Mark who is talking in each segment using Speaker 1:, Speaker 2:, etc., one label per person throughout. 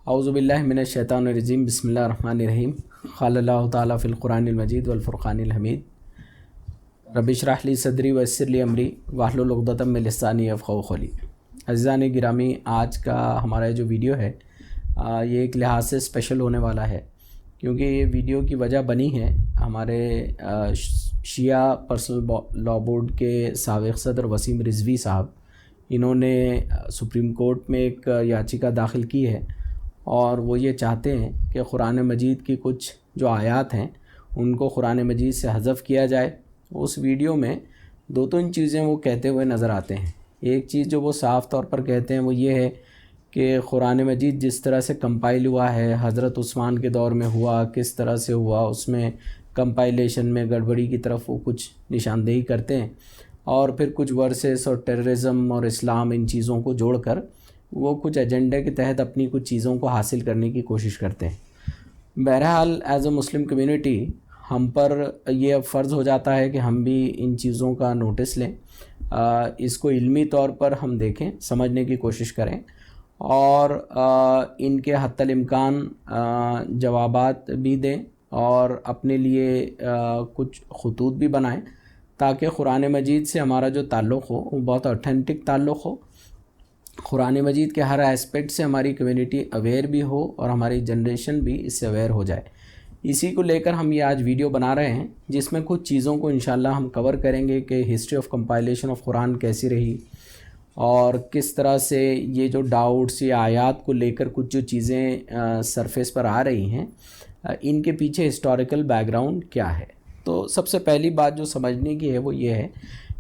Speaker 1: اعوذ باللہ من الشیطان الرجیم بسم اللہ الرحمن الرحیم قال اللہ تعالیٰ فی القرآن المجید والفرقان الحمید رب اشرح لی صدری ویسر لی امری واحلل عقدۃ من لسانی یفقہوا قولی۔ عزیزان گرامی، آج کا ہمارا جو ویڈیو ہے یہ ایک لحاظ سے اسپیشل ہونے والا ہے، کیونکہ یہ ویڈیو کی وجہ بنی ہے ہمارے شیعہ پرسنل لاء بورڈ کے سابق صدر وسیم رضوی صاحب۔ انہوں نے سپریم کورٹ میں ایک یاچیکا داخل کی ہے اور وہ یہ چاہتے ہیں کہ قرآن مجید کی کچھ جو آیات ہیں ان کو قرآن مجید سے حذف کیا جائے۔ اس ویڈیو میں دو تین چیزیں وہ کہتے ہوئے نظر آتے ہیں۔ ایک چیز جو وہ صاف طور پر کہتے ہیں وہ یہ ہے کہ قرآن مجید جس طرح سے کمپائل ہوا ہے، حضرت عثمان کے دور میں ہوا، کس طرح سے ہوا، اس میں کمپائلیشن میں گڑبڑی کی طرف وہ کچھ نشاندہی کرتے ہیں، اور پھر کچھ ورسز اور ٹیررزم اور اسلام ان چیزوں کو جوڑ کر وہ کچھ ایجنڈے کے تحت اپنی کچھ چیزوں کو حاصل کرنے کی کوشش کرتے ہیں۔ بہرحال ایز اے مسلم کمیونٹی ہم پر یہ اب فرض ہو جاتا ہے کہ ہم بھی ان چیزوں کا نوٹس لیں، اس کو علمی طور پر ہم دیکھیں، سمجھنے کی کوشش کریں، اور ان کے حتی الامکان جوابات بھی دیں اور اپنے لیے کچھ خطوط بھی بنائیں تاکہ قرآن مجید سے ہمارا جو تعلق ہو وہ بہت اوتھینٹک تعلق ہو، قرآن مجید کے ہر ایسپیکٹ سے ہماری کمیونٹی اویئر بھی ہو اور ہماری جنریشن بھی اس سے اویئر ہو جائے۔ اسی کو لے کر ہم یہ آج ویڈیو بنا رہے ہیں، جس میں کچھ چیزوں کو انشاءاللہ ہم کور کریں گے کہ ہسٹری آف کمپائلیشن آف قرآن کیسی رہی، اور کس طرح سے یہ جو ڈاؤٹس یا آیات کو لے کر کچھ جو چیزیں سرفیس پر آ رہی ہیں ان کے پیچھے ہسٹوریکل بیک گراؤنڈ کیا ہے۔ تو سب سے پہلی بات جو سمجھنے کی ہے وہ یہ ہے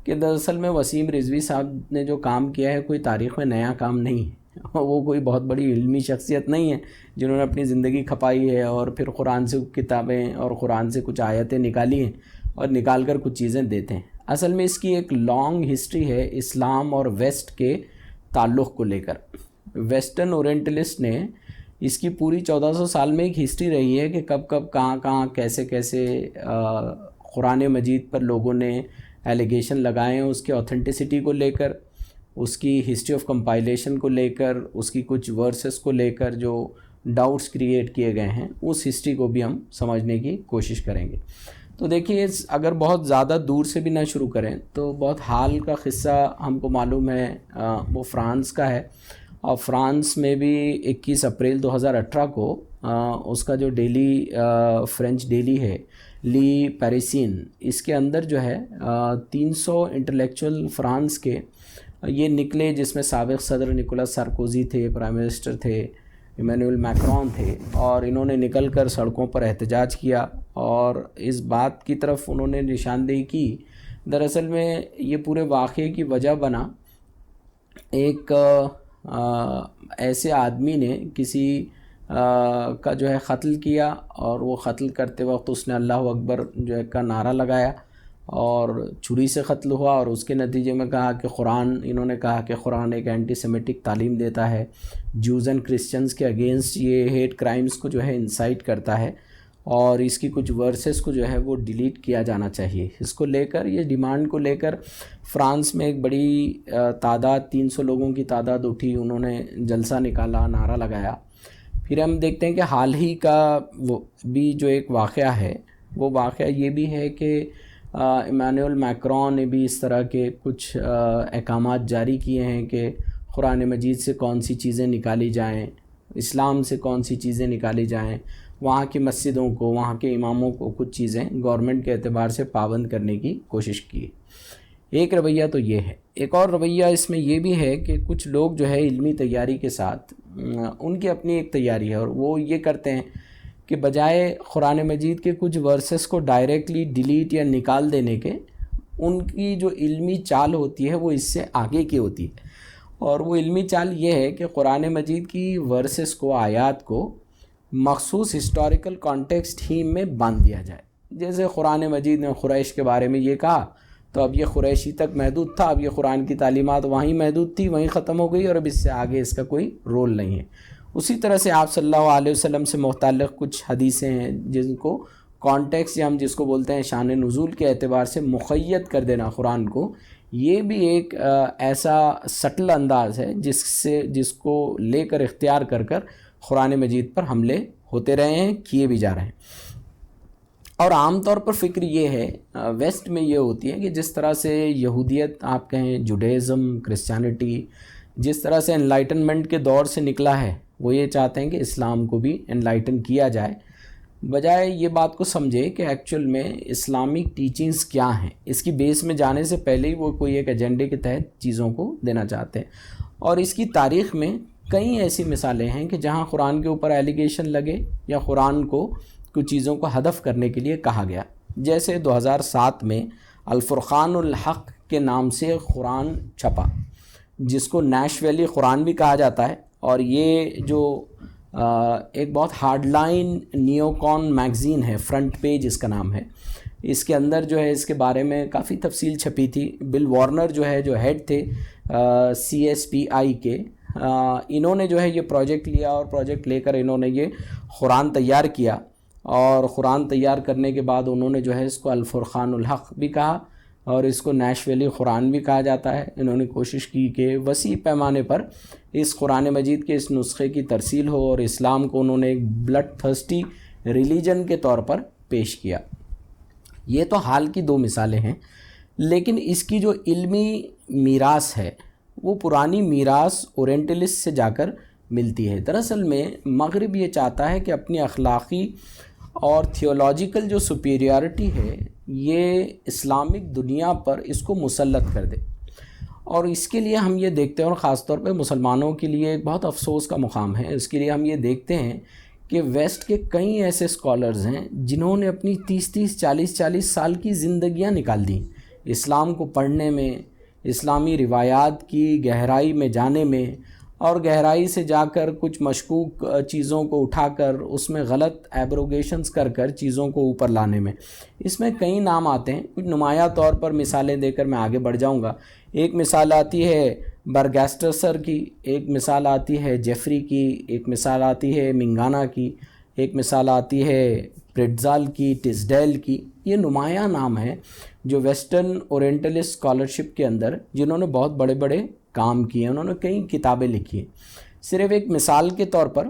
Speaker 1: کہ دراصل میں وسیم رضوی صاحب نے جو کام کیا ہے کوئی تاریخ میں نیا کام نہیں ہے، وہ کوئی بہت بڑی علمی شخصیت نہیں ہے جنہوں نے اپنی زندگی کھپائی ہے اور پھر قرآن سے کتابیں اور قرآن سے کچھ آیتیں نکالی ہیں اور نکال کر کچھ چیزیں دیتے ہیں۔ اصل میں اس کی ایک لانگ ہسٹری ہے اسلام اور ویسٹ کے تعلق کو لے کر۔ ویسٹرن اورینٹلسٹ نے اس کی پوری 1400 سال میں ایک ہسٹری رہی ہے کہ کب کب کہاں کیسے قرآن مجید پر لوگوں نے ایلیگیشن لگائے ہیں، اس کے اوتھینٹسٹی کو لے کر، اس کی ہسٹری آف کمپائلیشن کو لے کر، اس کی کچھ ورسز کو لے کر جو ڈاؤٹس کریٹ کیے گئے ہیں اس ہسٹری کو بھی ہم سمجھنے کی کوشش کریں گے۔ تو دیکھیے، اگر بہت زیادہ دور سے بھی نہ شروع کریں تو بہت حال کا قصہ ہم کو معلوم ہے، وہ فرانس کا ہے، اور فرانس میں بھی 21 اپریل 2018 کو اس کا جو ڈیلی فرینچ ڈیلی ہے لی پیریسین، اس کے اندر جو ہے 300 انٹلیکچوئل فرانس کے یہ نکلے، جس میں سابق صدر نکولاس سارکوزی تھے، پرائم منسٹر تھے ایمینوئل میکرون تھے، اور انہوں نے نکل کر سڑکوں پر احتجاج کیا اور اس بات کی طرف انہوں نے نشاندہی کی۔ دراصل میں یہ پورے واقعے کی وجہ بنا ایک ایسے آدمی نے کسی کا جو ہے قتل کیا، اور وہ قتل کرتے وقت اس نے اللہ اکبر جو ہے کا نعرہ لگایا اور چھری سے قتل ہوا، اور اس کے نتیجے میں کہا کہ انہوں نے کہا کہ قرآن ایک اینٹی سیمیٹک تعلیم دیتا ہے، جوز اینڈ کرسچنز کے اگینسٹ یہ ہیٹ کرائمز کو جو ہے انسائٹ کرتا ہے، اور اس کی کچھ ورسز کو جو ہے وہ ڈیلیٹ کیا جانا چاہیے۔ اس کو لے کر، یہ ڈیمانڈ کو لے کر فرانس میں ایک بڑی تعداد، 300 لوگوں کی تعداد اٹھی، انہوں نے جلسہ نکالا، نعرہ لگایا۔ پھر ہم دیکھتے ہیں کہ حال ہی کا وہ بھی جو ایک واقعہ ہے، وہ واقعہ یہ بھی ہے کہ ایمینوئل میکرون نے بھی اس طرح کے کچھ احکامات جاری کیے ہیں کہ قرآن مجید سے کون سی چیزیں نکالی جائیں، اسلام سے کون سی چیزیں نکالی جائیں، وہاں کی مسجدوں کو، وہاں کے اماموں کو کچھ چیزیں گورنمنٹ کے اعتبار سے پابند کرنے کی کوشش کی۔ ایک رویہ تو یہ ہے۔ ایک اور رویہ اس میں یہ بھی ہے کہ کچھ لوگ جو ہے علمی تیاری کے ساتھ، ان کی اپنی ایک تیاری ہے، اور وہ یہ کرتے ہیں کہ بجائے قرآن مجید کے کچھ ورسز کو ڈائریکٹلی ڈیلیٹ یا نکال دینے کے، ان کی جو علمی چال ہوتی ہے وہ اس سے آگے کی ہوتی ہے، اور وہ علمی چال یہ ہے کہ قرآن مجید کی ورسز کو، آیات کو مخصوص ہسٹوریکل کانٹیکسٹ ہی میں باندھ دیا جائے۔ جیسے قرآن مجید نے قریش کے بارے میں یہ کہا تو اب یہ قریشی تک محدود تھا، اب یہ قرآن کی تعلیمات وہیں محدود تھی، وہیں ختم ہو گئی، اور اب اس سے آگے اس کا کوئی رول نہیں ہے۔ اسی طرح سے آپ صلی اللہ علیہ وسلم سے متعلق کچھ حدیثیں ہیں جن کو کانٹیکس، یا ہم جس کو بولتے ہیں شان نزول کے اعتبار سے مقید کر دینا قرآن کو، یہ بھی ایک ایسا سٹل انداز ہے جس کو لے کر اختیار کر قرآن مجید پر حملے ہوتے رہے ہیں، کیے بھی جا رہے ہیں۔ اور عام طور پر فکر یہ ہے ویسٹ میں یہ ہوتی ہے کہ جس طرح سے یہودیت آپ کہیں، جوڈیزم، کرسچینٹی جس طرح سے انلائٹنمنٹ کے دور سے نکلا ہے، وہ یہ چاہتے ہیں کہ اسلام کو بھی انلائٹن کیا جائے، بجائے یہ بات کو سمجھے کہ ایکچول میں اسلامک ٹیچنگز کیا ہیں۔ اس کی بیس میں جانے سے پہلے ہی وہ کوئی ایک ایجنڈے کے تحت چیزوں کو دینا چاہتے ہیں۔ اور اس کی تاریخ میں کئی ایسی مثالیں ہیں کہ جہاں قرآن کے اوپر ایلیگیشن لگے یا قرآن کو کچھ چیزوں کو ہدف کرنے کے لیے کہا گیا، جیسے 2007 میں الفرقان الحق کے نام سے قرآن چھپا، جس کو نیش ویلی قرآن بھی کہا جاتا ہے، اور یہ جو ایک بہت ہارڈ لائن نیو کون میگزین ہے، فرنٹ پیج اس کا نام ہے، اس کے اندر جو ہے اس کے بارے میں کافی تفصیل چھپی تھی۔ بل وارنر جو ہے، جو ہیڈ تھے CSPI کے، انہوں نے جو ہے یہ پروجیکٹ لیا، اور پروجیکٹ لے کر انہوں نے یہ قرآن تیار کیا، اور قرآن تیار کرنے کے بعد انہوں نے جو ہے اس کو الفرقان الحق بھی کہا، اور اس کو نیش ویلی قرآن بھی کہا جاتا ہے۔ انہوں نے کوشش کی کہ وسیع پیمانے پر اس قرآن مجید کے اس نسخے کی ترسیل ہو، اور اسلام کو انہوں نے ایک بلڈ تھرسٹی ریلیجن کے طور پر پیش کیا۔ یہ تو حال کی دو مثالیں ہیں، لیکن اس کی جو علمی میراث ہے وہ پرانی میراث اورینٹلسٹ سے جا کر ملتی ہے۔ دراصل میں مغرب یہ چاہتا ہے کہ اپنی اخلاقی اور تھیولوجیکل جو سپیریارٹی ہے یہ اسلامک دنیا پر اس کو مسلط کر دے، اور اس کے لیے ہم یہ دیکھتے ہیں، اور خاص طور پہ مسلمانوں کے لیے ایک بہت افسوس کا مقام ہے، اس کے لیے ہم یہ دیکھتے ہیں کہ ویسٹ کے کئی ایسے اسکالرز ہیں جنہوں نے اپنی 30 سال کی زندگیاں نکال دیں اسلام کو پڑھنے میں، اسلامی روایات کی گہرائی میں جانے میں، اور گہرائی سے جا کر کچھ مشکوک چیزوں کو اٹھا کر اس میں غلط ایبروگیشنز کر چیزوں کو اوپر لانے میں۔ اس میں کئی نام آتے ہیں، کچھ نمایاں طور پر مثالیں دے کر میں آگے بڑھ جاؤں گا۔ ایک مثال آتی ہے برگیسٹرسر کی، ایک مثال آتی ہے جیفری کی، ایک مثال آتی ہے منگانا کی، ایک مثال آتی ہے پریٹزال کی، ٹسڈیل کی۔ یہ نمایاں نام ہیں جو ویسٹرن اورینٹلسٹ اسکالرشپ کے اندر جنہوں نے بہت بڑے بڑے کام کیے ہیں، انہوں نے کئی کتابیں لکھی ہیں۔ صرف ایک مثال کے طور پر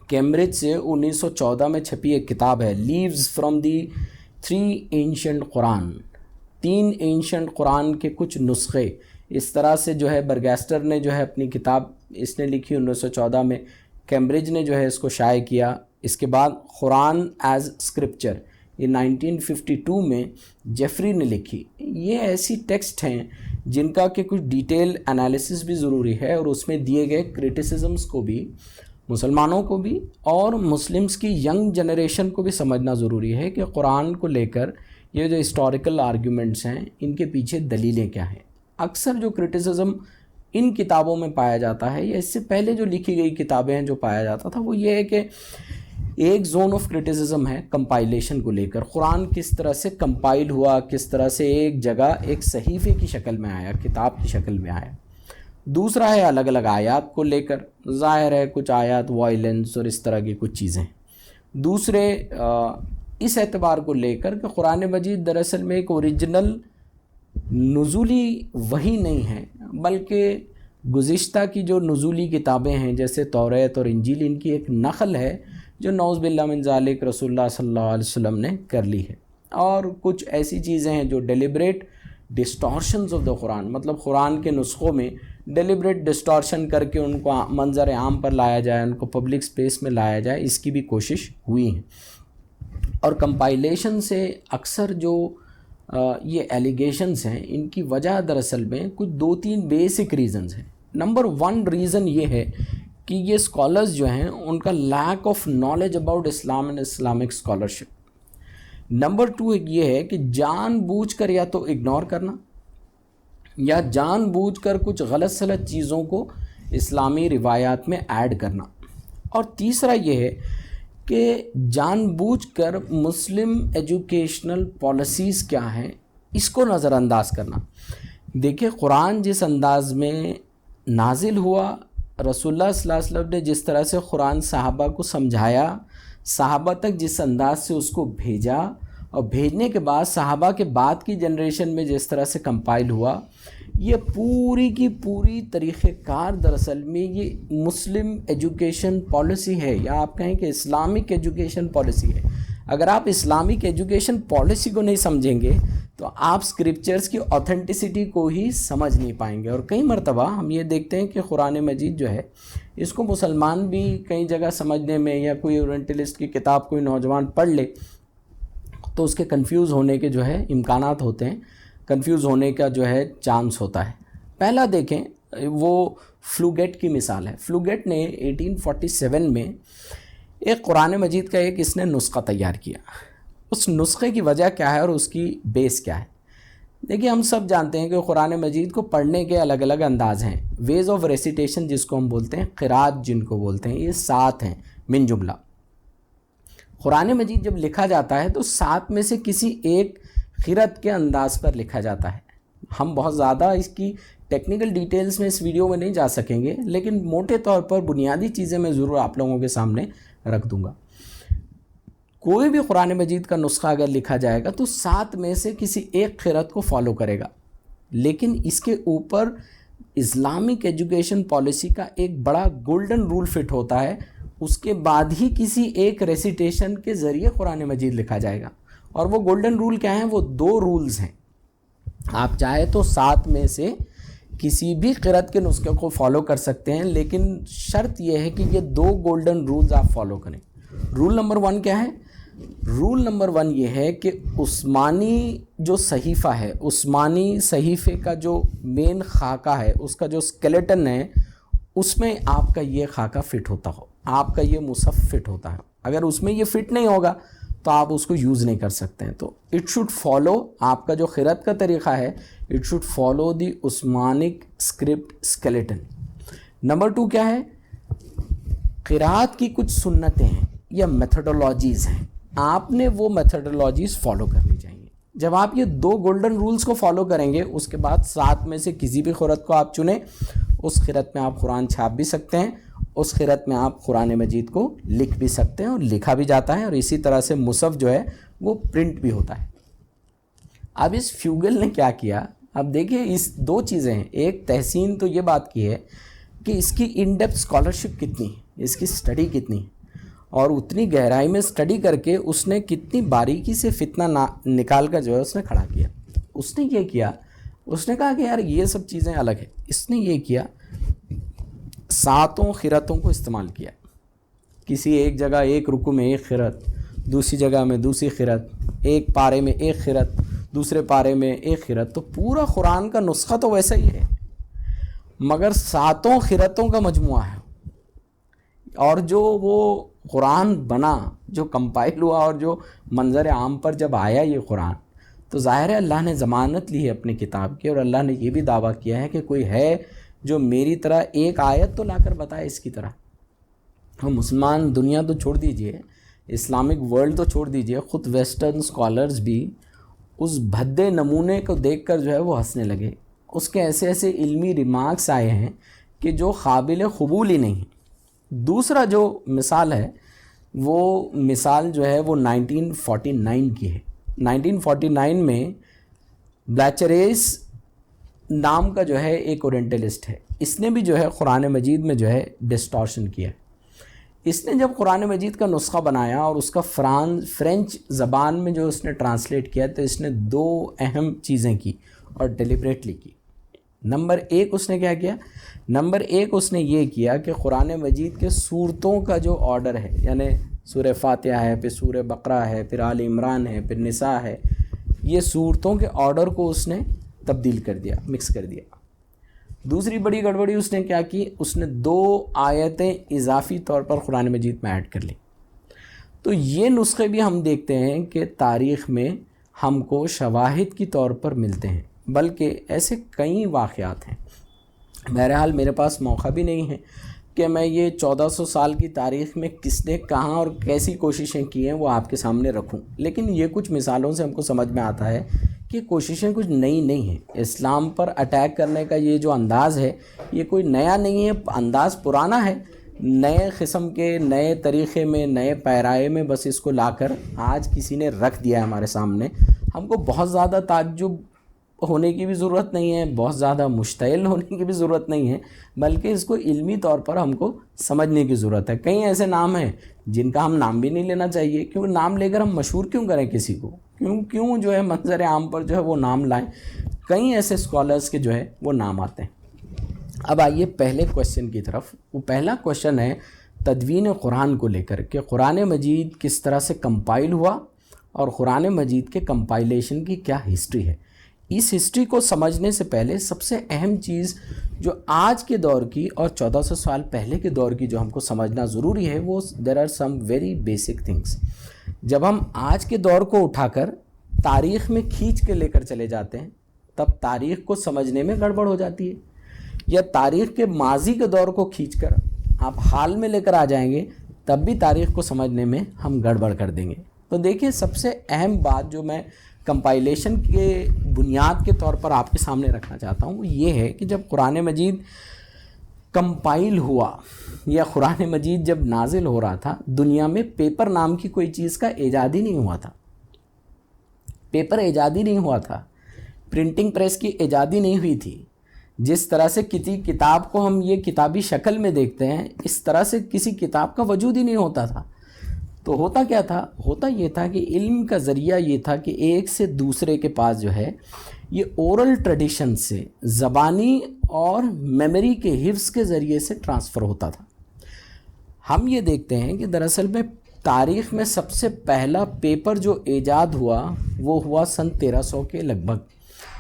Speaker 1: کیمبرج سے 1914 میں چھپی ایک کتاب ہے، leaves from the 3 ancient Quran, 3 ancient Quran کے کچھ نسخے۔ اس طرح سے جو ہے برگیسٹر نے جو ہے اپنی کتاب اس نے لکھی 1914 میں، کیمبرج نے جو ہے اس کو شائع کیا۔ اس کے بعد قرآن ایز اسکرپچر، یہ 1952 میں جیفری نے لکھی۔ یہ ایسی ٹیکسٹ ہیں جن کا کہ کچھ ڈیٹیل انالیسس بھی ضروری ہے، اور اس میں دیے گئے کرٹیسزمز کو بھی مسلمانوں کو بھی اور مسلمز کی ینگ جنریشن کو بھی سمجھنا ضروری ہے کہ قرآن کو لے کر یہ جو ہسٹوریکل آرگیومنٹس ہیں ان کے پیچھے دلیلیں کیا ہیں۔ اکثر جو کرٹیسزم ان کتابوں میں پایا جاتا ہے، یا اس سے پہلے جو لکھی گئی کتابیں ہیں جو پایا جاتا تھا، وہ یہ ہے کہ ایک زون آف کرٹیسزم ہے کمپائلیشن کو لے کر، قرآن کس طرح سے کمپائل ہوا، کس طرح سے ایک جگہ ایک صحیفے کی شکل میں آیا، کتاب کی شکل میں آیا۔ دوسرا ہے الگ الگ آیات کو لے کر، ظاہر ہے کچھ آیات وائلنس اور اس طرح کی کچھ چیزیں۔ دوسرے اس اعتبار کو لے کر کہ قرآن مجید دراصل میں ایک اوریجنل نزولی وحی نہیں ہے، بلکہ گزشتہ کی جو نزولی کتابیں ہیں جیسے توریت اور انجیل، ان کی ایک نقل ہے جو نعوذ باللہ من ذالک رسول اللہ صلی اللہ علیہ وسلم نے کر لی ہے۔ اور کچھ ایسی چیزیں ہیں جو ڈیلیبریٹ ڈسٹورشنز آف دا قرآن، مطلب قرآن کے نسخوں میں ڈیلیبریٹ ڈسٹورشن کر کے ان کو منظر عام پر لایا جائے، ان کو پبلک سپیس میں لایا جائے، اس کی بھی کوشش ہوئی ہے۔ اور کمپائلیشن سے اکثر جو یہ ایلیگیشنز ہیں، ان کی وجہ دراصل میں کچھ 2-3 بیسک ریزنز ہیں۔ نمبر 1 ریزن یہ ہے کہ یہ اسکالرز جو ہیں ان کا lack of knowledge about Islam and Islamic scholarship. Number 2 یہ ہے کہ جان بوجھ کر یا تو اگنور کرنا، یا جان بوجھ کر کچھ غلط سلط چیزوں کو اسلامی روایات میں ایڈ کرنا۔ اور تیسرا یہ ہے کہ جان بوجھ کر مسلم ایجوکیشنل پالیسیز کیا ہیں اس کو نظر انداز کرنا۔ دیکھیں قرآن جس انداز میں نازل ہوا، رسول اللہ صلی اللہ علیہ وسلم نے جس طرح سے قرآن صحابہ کو سمجھایا، صحابہ تک جس انداز سے اس کو بھیجا، اور بھیجنے کے بعد صحابہ کے بعد کی جنریشن میں جس طرح سے کمپائل ہوا، یہ پوری کی پوری طریقہ کار دراصل میں یہ مسلم ایجوکیشن پالیسی ہے، یا آپ کہیں کہ اسلامک ایجوکیشن پالیسی ہے۔ اگر آپ اسلامک ایجوکیشن پالیسی کو نہیں سمجھیں گے تو آپ سکرپچرز کی اوتھینٹسٹی کو ہی سمجھ نہیں پائیں گے۔ اور کئی مرتبہ ہم یہ دیکھتے ہیں کہ قرآن مجید جو ہے اس کو مسلمان بھی کئی جگہ سمجھنے میں، یا کوئی اورینٹلسٹ کی کتاب کوئی نوجوان پڑھ لے تو اس کے کنفیوز ہونے کے جو ہے امکانات ہوتے ہیں، کنفیوز ہونے کا جو ہے چانس ہوتا ہے۔ پہلا دیکھیں، وہ فلوگیٹ کی مثال ہے۔ فلوگیٹ نے 1847 میں ایک قرآن مجید کا ایک اس نے نسخہ تیار کیا۔ اس نسخے کی وجہ کیا ہے اور اس کی بیس کیا ہے؟ دیکھیے، ہم سب جانتے ہیں کہ قرآن مجید کو پڑھنے کے الگ الگ انداز ہیں، ویز آف ریسیٹیشن جس کو ہم بولتے ہیں، قرات جن کو بولتے ہیں، یہ 7 ہیں من جملہ۔ قرآن مجید جب لکھا جاتا ہے تو 7 میں سے کسی ایک قرات کے انداز پر لکھا جاتا ہے۔ ہم بہت زیادہ اس کی ٹیکنیکل ڈیٹیلز میں اس ویڈیو میں نہیں جا سکیں گے، لیکن موٹے طور پر بنیادی چیزیں میں ضرور آپ لوگوں کے سامنے رکھ دوں گا۔ کوئی بھی قرآن مجید کا نسخہ اگر لکھا جائے گا تو 7 میں سے کسی ایک قرات کو فالو کرے گا، لیکن اس کے اوپر اسلامک ایجوکیشن پالیسی کا ایک بڑا گولڈن رول فٹ ہوتا ہے۔ اس کے بعد ہی کسی ایک ریسیٹیشن کے ذریعے قرآن مجید لکھا جائے گا، اور وہ گولڈن رول کیا ہیں؟ وہ 2 رولز ہیں۔ آپ چاہے تو 7 میں سے کسی بھی قرات کے نسخے کو فالو کر سکتے ہیں، لیکن شرط یہ ہے کہ یہ 2 گولڈن رولز آپ فالو کریں۔ رول نمبر 1 کیا ہے؟ رول نمبر 1 یہ ہے کہ عثمانی جو صحیفہ ہے، عثمانی صحیفے کا جو مین خاکہ ہے، اس کا جو اسکیلیٹن ہے، اس میں آپ کا یہ خاکہ فٹ ہوتا ہو، آپ کا یہ مصحف فٹ ہوتا ہے۔ اگر اس میں یہ فٹ نہیں ہوگا تو آپ اس کو یوز نہیں کر سکتے ہیں۔ تو اٹ شوڈ فالو، آپ کا جو قرات کا طریقہ ہے، it should follow the Uthmanic script skeleton. Number 2 کیا ہے؟ قرات کی کچھ سنتیں ہیں یا میتھڈولوجیز ہیں، آپ نے وہ میتھڈولوجیز فالو کرنی چاہیے۔ جب آپ یہ 2 گولڈن رولز کو فالو کریں گے، اس کے بعد 7 میں سے کسی بھی قرات کو آپ چنیں، اس قرات میں آپ قرآن چھاپ بھی سکتے ہیں، اس قرات میں آپ قرآن مجید کو لکھ بھی سکتے ہیں، اور لکھا بھی جاتا ہے، اور اسی طرح سے مصحف جو ہے وہ پرنٹ بھی ہوتا ہے۔ اب اس فیوگل نے کیا کیا؟ اب دیکھیں، اس 2 چیزیں ہیں۔ ایک، تحسین تو یہ بات کی ہے کہ اس کی ان ڈیپتھ اسکالرشپ کتنی ہے، اس کی اسٹڈی کتنی ہے، اور اتنی گہرائی میں اسٹڈی کر کے اس نے کتنی باریکی سے فتنہ نکال کر جو ہے اس نے کھڑا کیا۔ اس نے یہ کیا، اس نے کہا کہ یار یہ سب چیزیں الگ ہیں۔ اس نے یہ کیا، 7 قراتوں کو استعمال کیا۔ کسی ایک جگہ ایک رکوع میں ایک قرات، دوسری جگہ میں دوسری قرات، ایک پارے میں ایک قرات، دوسرے پارے میں ایک قرات۔ تو پورا قرآن کا نسخہ تو ویسا ہی ہے، مگر 7 قراتوں کا مجموعہ ہے۔ اور جو وہ قرآن بنا، جو کمپائل ہوا، اور جو منظر عام پر جب آیا یہ قرآن، تو ظاہر ہے اللہ نے ضمانت لی ہے اپنی کتاب کی، اور اللہ نے یہ بھی دعویٰ کیا ہے کہ کوئی ہے جو میری طرح ایک آیت تو لا کر بتائے اس کی طرح۔ ہم مسلمان دنیا تو چھوڑ دیجئے، اسلامک ورلڈ تو چھوڑ دیجئے، خود ویسٹرن اسکالرز بھی اس بھدے نمونے کو دیکھ کر جو ہے وہ ہنسنے لگے۔ اس کے ایسے ایسے علمی ریمارکس آئے ہیں کہ جو قابل قبول ہی نہیں ہیں۔ دوسرا جو مثال ہے، وہ مثال جو ہے وہ 1949 کی ہے۔ 1949 میں بلیچریس نام کا جو ہے ایک اورینٹلسٹ ہے، اس نے بھی جو ہے قرآن مجید میں جو ہے ڈسٹورشن کیا۔ اس نے جب قرآن مجید کا نسخہ بنایا اور اس کا فرینچ زبان میں جو اس نے ٹرانسلیٹ کیا، تو اس نے 2 اہم چیزیں کی اور ڈیلیبریٹلی کی۔ نمبر 1 اس نے کیا کیا؟ نمبر 1 اس نے یہ کیا کہ قرآن مجید کے سورتوں کا جو آرڈر ہے، یعنی سورہ فاتحہ ہے، پھر سورہ بقرہ ہے، پھر آل عمران ہے، پھر نساء ہے، یہ سورتوں کے آرڈر کو اس نے تبدیل کر دیا، مکس کر دیا۔ دوسری بڑی گڑبڑی اس نے کیا کی؟ اس نے 2 آیتیں اضافی طور پر قرآن مجید میں ایڈ کر لی۔ تو یہ نسخے بھی ہم دیکھتے ہیں کہ تاریخ میں ہم کو شواہد کی طور پر ملتے ہیں، بلکہ ایسے کئی واقعات ہیں۔ بہرحال میرے پاس موقع بھی نہیں ہے کہ میں یہ 1400 سال کی تاریخ میں کس نے کہاں اور کیسی کوششیں کی ہیں وہ آپ کے سامنے رکھوں، لیکن یہ کچھ مثالوں سے ہم کو سمجھ میں آتا ہے کہ کوششیں کچھ نئی نہیں ہیں۔ اسلام پر اٹیک کرنے کا یہ جو انداز ہے، یہ کوئی نیا نہیں ہے، انداز پرانا ہے، نئے قسم کے نئے طریقے میں، نئے پیرائے میں بس اس کو لا کر آج کسی نے رکھ دیا ہے ہمارے سامنے۔ ہم کو بہت زیادہ تعجب ہونے کی بھی ضرورت نہیں ہے، بہت زیادہ مشتعل ہونے کی بھی ضرورت نہیں ہے، بلکہ اس کو علمی طور پر ہم کو سمجھنے کی ضرورت ہے۔ کئی ایسے نام ہیں جن کا ہم نام بھی نہیں لینا چاہیے، کیونکہ نام لے کر ہم مشہور کیوں کریں کسی کو، کیوں جو ہے منظر عام پر جو ہے وہ نام لائیں۔ کئی ایسے اسکالرس کے جو ہے وہ نام آتے ہیں۔ اب آئیے پہلے کویشچن کی طرف۔ وہ پہلا کویشچن ہے تدوین قرآن کو لے کر کہ قرآن مجید کس طرح سے کمپائل ہوا اور قرآن مجید کے کمپائلیشن کی کیا ہسٹری ہے۔ اس ہسٹری کو سمجھنے سے پہلے سب سے اہم چیز جو آج کے دور کی اور 1400 سال پہلے کے دور کی جو ہم کو سمجھنا ضروری ہے، وہ there are some very basic things. جب ہم آج کے دور کو اٹھا کر تاریخ میں کھینچ کے لے کر چلے جاتے ہیں تب تاریخ کو سمجھنے میں گڑبڑ ہو جاتی ہے، یا تاریخ کے ماضی کے دور کو کھینچ کر آپ حال میں لے کر آ جائیں گے تب بھی تاریخ کو سمجھنے میں ہم گڑبڑ کر دیں گے۔ تو دیکھیں، سب سے اہم بات جو میں کمپائلیشن کے بنیاد کے طور پر آپ کے سامنے رکھنا چاہتا ہوں وہ یہ ہے کہ جب قرآن مجید کمپائل ہوا یا قرآن مجید جب نازل ہو رہا تھا، دنیا میں پیپر نام کی کوئی چیز کا ایجاد ہی نہیں ہوا تھا۔ پیپر ایجاد ہی نہیں ہوا تھا، پرنٹنگ پریس کی ایجاد ہی نہیں ہوئی تھی۔ جس طرح سے کسی کتاب کو ہم یہ کتابی شکل میں دیکھتے ہیں، اس طرح سے کسی کتاب کا وجود ہی نہیں ہوتا تھا۔ تو ہوتا کیا تھا؟ ہوتا یہ تھا کہ علم کا ذریعہ یہ تھا کہ ایک سے دوسرے کے پاس جو ہے یہ اورل ٹریڈیشن سے، زبانی اور میموری کے حفظ کے ذریعے سے ٹرانسفر ہوتا تھا۔ ہم یہ دیکھتے ہیں کہ دراصل میں تاریخ میں سب سے پہلا پیپر جو ایجاد ہوا وہ ہوا سن 1300 کے لگ بھگ،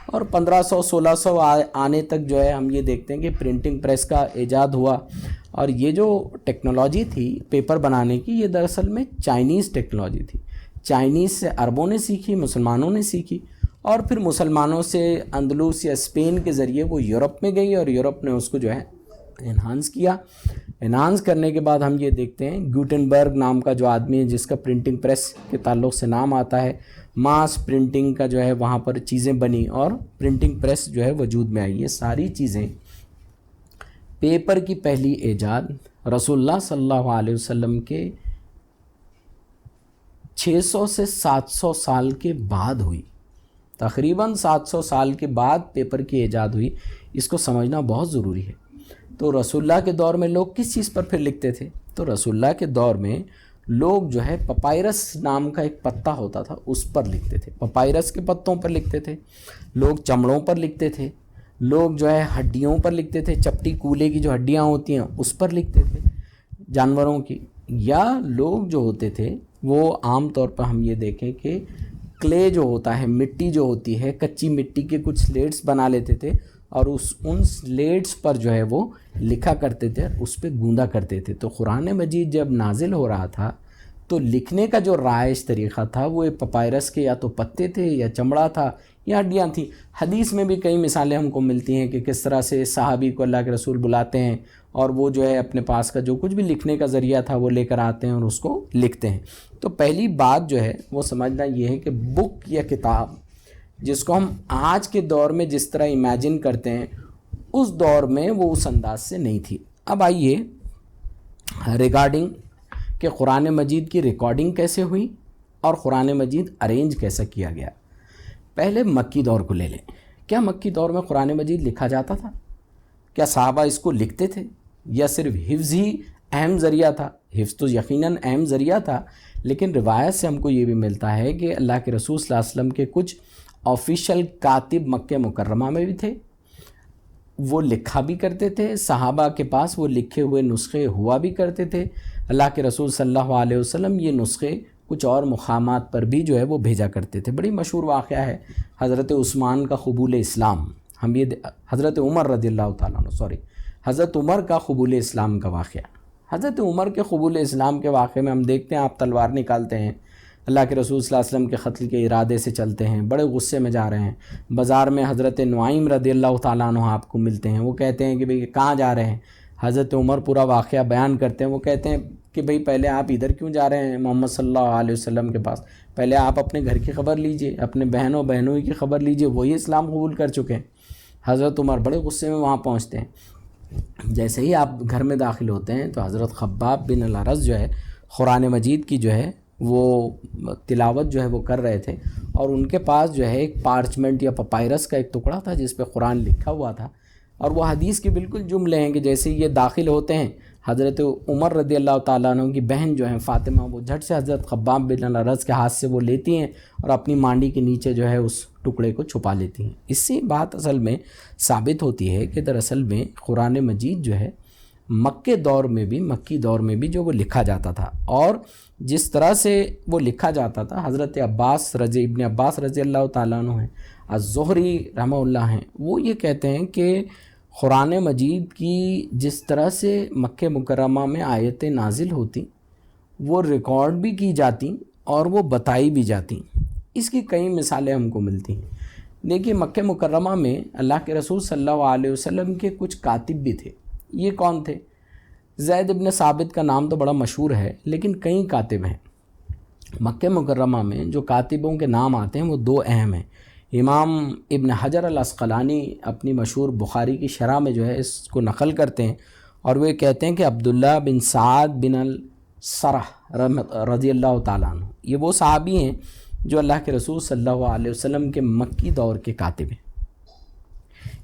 Speaker 1: اور 1500 1600 آنے تک جو ہے ہم یہ دیکھتے ہیں کہ پرنٹنگ پریس کا ایجاد ہوا۔ اور یہ جو ٹیکنالوجی تھی پیپر بنانے کی، یہ دراصل میں چائنیز ٹیکنالوجی تھی۔ چائنیز سے عربوں نے سیکھی، مسلمانوں نے سیکھی، اور پھر مسلمانوں سے اندلس یا اسپین کے ذریعے وہ یورپ میں گئی، اور یورپ نے اس کو جو ہے انہانس کیا۔ انہانس کرنے کے بعد ہم یہ دیکھتے ہیں گوٹنبرگ نام کا جو آدمی ہے، جس کا پرنٹنگ پریس کے تعلق سے نام آتا ہے، ماس پرنٹنگ کا جو ہے وہاں پر چیزیں بنی اور پرنٹنگ پریس جو ہے وجود میں آئی۔ یہ ساری چیزیں، پیپر کی پہلی ایجاد رسول اللہ صلی اللہ علیہ وسلم کے 600 سے 700 سال کے بعد ہوئی۔ تقریباً 700 سال کے بعد پیپر کی ایجاد ہوئی۔ اس کو سمجھنا بہت ضروری ہے۔ تو رسول اللہ کے دور میں لوگ کس چیز پر پھر لکھتے تھے؟ تو رسول اللہ کے دور میں لوگ جو ہے پپائرس نام کا ایک پتا ہوتا تھا، اس پر لکھتے تھے۔ پپائرس کے پتوں پر لکھتے تھے، لوگ چمڑوں پر لکھتے تھے، لوگ جو ہے ہڈیوں پر لکھتے تھے، چپٹی کولے کی جو ہڈیاں ہوتی ہیں اس پر لکھتے تھے جانوروں کی، یا لوگ جو ہوتے تھے وہ عام طور پر ہم یہ دیکھیں کہ کلے جو ہوتا ہے، مٹی جو ہوتی ہے، کچی مٹی کے کچھ سلیٹس بنا لیتے تھے اور ان سلیٹس پر جو ہے وہ لکھا کرتے تھے، اس پہ گوندا کرتے تھے۔ تو قرآن مجید جب نازل ہو رہا تھا تو لکھنے کا جو رائج طریقہ تھا وہ پپائرس کے یا تو پتے تھے یا چمڑا تھا یا ہڈیاں تھیں۔ حدیث میں بھی کئی مثالیں ہم کو ملتی ہیں کہ کس طرح سے صحابی کو اللہ کے رسول بلاتے ہیں اور وہ جو ہے اپنے پاس کا جو کچھ بھی لکھنے کا ذریعہ تھا وہ لے کر آتے ہیں اور اس کو لکھتے ہیں۔ تو پہلی بات جو ہے وہ سمجھنا یہ ہے کہ بک یا کتاب، جس کو ہم آج کے دور میں جس طرح امیجن کرتے ہیں، اس دور میں وہ اس انداز سے نہیں تھی۔ اب آئیے ریگارڈنگ کہ قرآن مجید کی ریکارڈنگ کیسے ہوئی اور قرآن مجید ارینج کیسا کیا گیا۔ پہلے مکی دور کو لے لیں۔ کیا مکی دور میں قرآن مجید لکھا جاتا تھا؟ کیا صحابہ اس کو لکھتے تھے یا صرف حفظ ہی اہم ذریعہ تھا؟ حفظ تو یقیناً اہم ذریعہ تھا، لیکن روایت سے ہم کو یہ بھی ملتا ہے کہ اللہ کے رسول صلی اللہ علیہ وسلم کے کچھ آفیشیل کاتب مکہ مکرمہ میں بھی تھے، وہ لکھا بھی کرتے تھے، صحابہ کے پاس وہ لکھے ہوئے نسخے ہوا بھی کرتے تھے۔ اللہ کے رسول صلی اللہ علیہ وسلم یہ نسخے کچھ اور مقامات پر بھی جو ہے وہ بھیجا کرتے تھے۔ بڑی مشہور واقعہ ہے حضرت عثمان کا قبول اسلام، ہم یہ حضرت عمر رضی اللہ تعالیٰ عنہ حضرت عمر کا قبول اسلام کا واقعہ۔ حضرت عمر کے قبول اسلام کے واقعے میں ہم دیکھتے ہیں آپ تلوار نکالتے ہیں، اللہ کے رسول صلی اللہ علیہ وسلم کے قتل کے ارادے سے چلتے ہیں، بڑے غصے میں جا رہے ہیں، بازار میں حضرت نعیم رضی اللہ تعالیٰ عنہ آپ کو ملتے ہیں، وہ کہتے ہیں کہ بھئی کہاں جا رہے ہیں؟ حضرت عمر پورا واقعہ بیان کرتے ہیں، وہ کہتے ہیں کہ بھئی پہلے آپ ادھر کیوں جا رہے ہیں محمد صلی اللہ علیہ وسلم کے پاس؟ پہلے آپ اپنے گھر کی خبر لیجئے، اپنے بہنوں کی خبر لیجئے، وہی اسلام قبول کر چکے ہیں۔ حضرت عمر بڑے غصے میں وہاں پہنچتے ہیں۔ جیسے ہی آپ گھر میں داخل ہوتے ہیں تو حضرت خباب بن الارز جو ہے قرآن مجید کی جو ہے وہ تلاوت جو ہے وہ کر رہے تھے، اور ان کے پاس جو ہے ایک پارچمنٹ یا پپائرس کا ایک ٹکڑا تھا جس پہ قرآن لکھا ہوا تھا، اور وہ حدیث کے بالکل جملے ہیں کہ جیسے یہ داخل ہوتے ہیں، حضرت عمر رضی اللہ تعالیٰ عنہ کی بہن جو ہیں فاطمہ، وہ جھٹ سے حضرت خباب بن الارت کے ہاتھ سے وہ لیتی ہیں اور اپنی مانڈی کے نیچے جو ہے اس ٹکڑے کو چھپا لیتی ہیں۔ اس سے بات اصل میں ثابت ہوتی ہے کہ دراصل میں قرآن مجید جو ہے مکی دور میں بھی جو وہ لکھا جاتا تھا، اور جس طرح سے وہ لکھا جاتا تھا، حضرت ابن عباس رضی اللہ تعالیٰ عنہ ہیں، الزہری رحمہ اللہ ہیں، وہ یہ کہتے ہیں کہ قرآن مجید کی جس طرح سے مکہ مکرمہ میں آیتیں نازل ہوتی، وہ ریکارڈ بھی کی جاتی اور وہ بتائی بھی جاتی۔ اس کی کئی مثالیں ہم کو ملتی ہیں۔ دیکھیے مکہ مکرمہ میں اللہ کے رسول صلی اللہ علیہ وسلم کے کچھ کاتب بھی تھے۔ یہ کون تھے؟ زید بن ثابت کا نام تو بڑا مشہور ہے، لیکن کئی کاتب ہیں مکہ مکرمہ میں۔ جو کاتبوں کے نام آتے ہیں وہ دو اہم ہیں۔ امام ابن حجر العسقلانی اپنی مشہور بخاری کی شرح میں جو ہے اس کو نقل کرتے ہیں، اور وہ کہتے ہیں کہ عبداللہ بن سعد بن السرح رضی اللہ تعالیٰ عنہ، یہ وہ صحابی ہیں جو اللہ کے رسول صلی اللہ علیہ وسلم کے مکی دور کے کاتب ہیں۔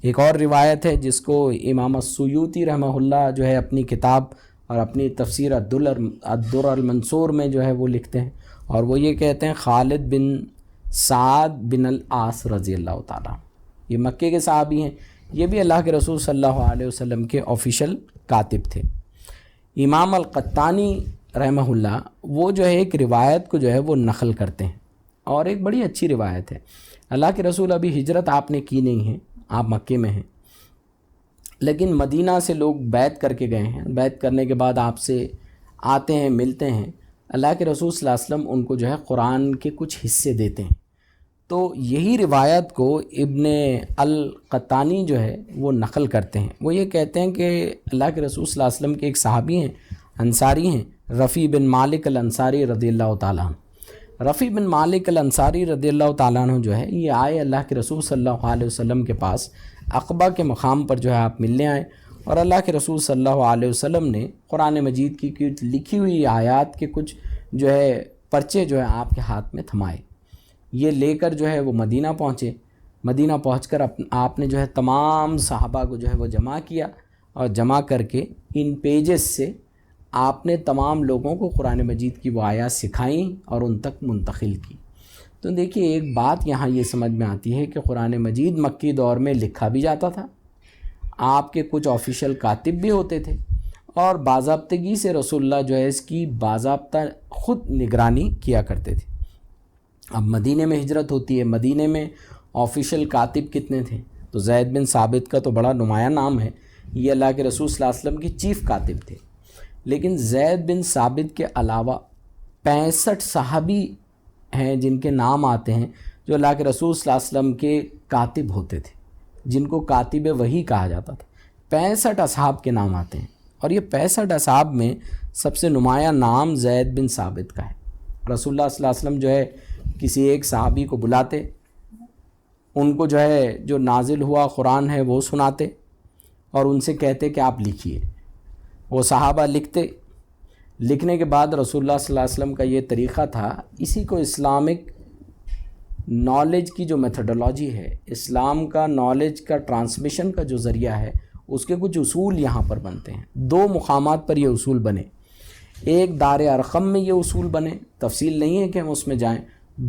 Speaker 1: ایک اور روایت ہے جس کو امام السیوطی رحمہ اللہ جو ہے اپنی کتاب اور اپنی تفسیر الدر المنصور میں جو ہے وہ لکھتے ہیں، اور وہ یہ کہتے ہیں خالد بن سعد بن العاص رضی اللہ تعالیٰ، یہ مکے کے صحابی ہیں، یہ بھی اللہ کے رسول صلی اللہ علیہ وسلم کے آفیشیل کاتب تھے۔ امام القطانی رحمہ اللہ وہ جو ہے ایک روایت کو جو ہے وہ نقل کرتے ہیں، اور ایک بڑی اچھی روایت ہے۔ اللہ کے رسول ابھی ہجرت آپ نے کی نہیں ہے، آپ مکے میں ہیں، لیکن مدینہ سے لوگ بیعت کر کے گئے ہیں، بیعت کرنے کے بعد آپ سے آتے ہیں، ملتے ہیں۔ اللہ کے رسول صلی اللہ علیہ وسلم ان کو جو ہے قرآن کے کچھ حصے دیتے ہیں۔ تو یہی روایت کو ابن القطانی جو ہے وہ نقل کرتے ہیں۔ وہ یہ کہتے ہیں کہ اللہ کے رسول صلی اللہ علیہ وسلم کے ایک صحابی ہیں، انصاری ہیں، رفیع بن مالک الانصاری رضی اللہ تعالیٰ عنہ۔ رفیع بن مالک الانصاری رضی اللہ تعالیٰ عنہ جو ہے یہ آئے اللہ کے رسول صلی اللہ علیہ وسلم کے پاس، عقبہ کے مقام پر جو ہے آپ ملنے آئے، اور اللہ کے رسول صلی اللہ علیہ وسلم نے قرآن مجید کی کچھ لکھی ہوئی آیات کے کچھ جو ہے پرچے جو ہے آپ کے ہاتھ میں تھمائے۔ یہ لے کر جو ہے وہ مدینہ پہنچے۔ مدینہ پہنچ کر آپ نے جو ہے تمام صحابہ کو جو ہے وہ جمع کیا، اور جمع کر کے ان پیجز سے آپ نے تمام لوگوں کو قرآن مجید کی وہ آیات سکھائیں اور ان تک منتقل کی۔ تو دیکھیے ایک بات یہاں یہ سمجھ میں آتی ہے کہ قرآن مجید مکی دور میں لکھا بھی جاتا تھا، آپ کے کچھ آفیشیل کاتب بھی ہوتے تھے، اور باضابطگی سے رسول اللہ جو ہے اس کی باضابطہ خود نگرانی کیا کرتے تھے۔ اب مدینے میں ہجرت ہوتی ہے، مدینے میں آفیشیل کاتب کتنے تھے؟ تو زید بن ثابت کا تو بڑا نمایاں نام ہے، یہ اللہ کے رسول صلی اللہ علیہ وسلم کے چیف کاتب تھے، لیکن زید بن ثابت کے علاوہ 65 صحابی ہیں جن کے نام آتے ہیں جو اللہ کے رسول صلی اللہ علیہ وسلم کے کاتب ہوتے تھے، جن کو کاتب وحی کہا جاتا تھا۔ 65 اصحاب کے نام آتے ہیں، اور یہ 65 اصحاب میں سب سے نمایاں نام زید بن ثابت کا ہے۔ رسول اللہ صلی اللہ علیہ وسلم جو ہے کسی ایک صحابی کو بلاتے، ان کو جو ہے جو نازل ہوا قرآن ہے وہ سناتے، اور ان سے کہتے کہ آپ لکھیے۔ وہ صحابہ لکھتے، لکھنے کے بعد رسول اللہ صلی اللہ علیہ وسلم کا یہ طریقہ تھا، اسی کو اسلامک نالج کی جو میتھڈولوجی ہے، اسلام کا نالج کا ٹرانسمیشن کا جو ذریعہ ہے، اس کے کچھ اصول یہاں پر بنتے ہیں۔ 2 مقامات پر یہ اصول بنے، ایک دار ارقم میں یہ اصول بنے، تفصیل نہیں ہے کہ ہم اس میں جائیں،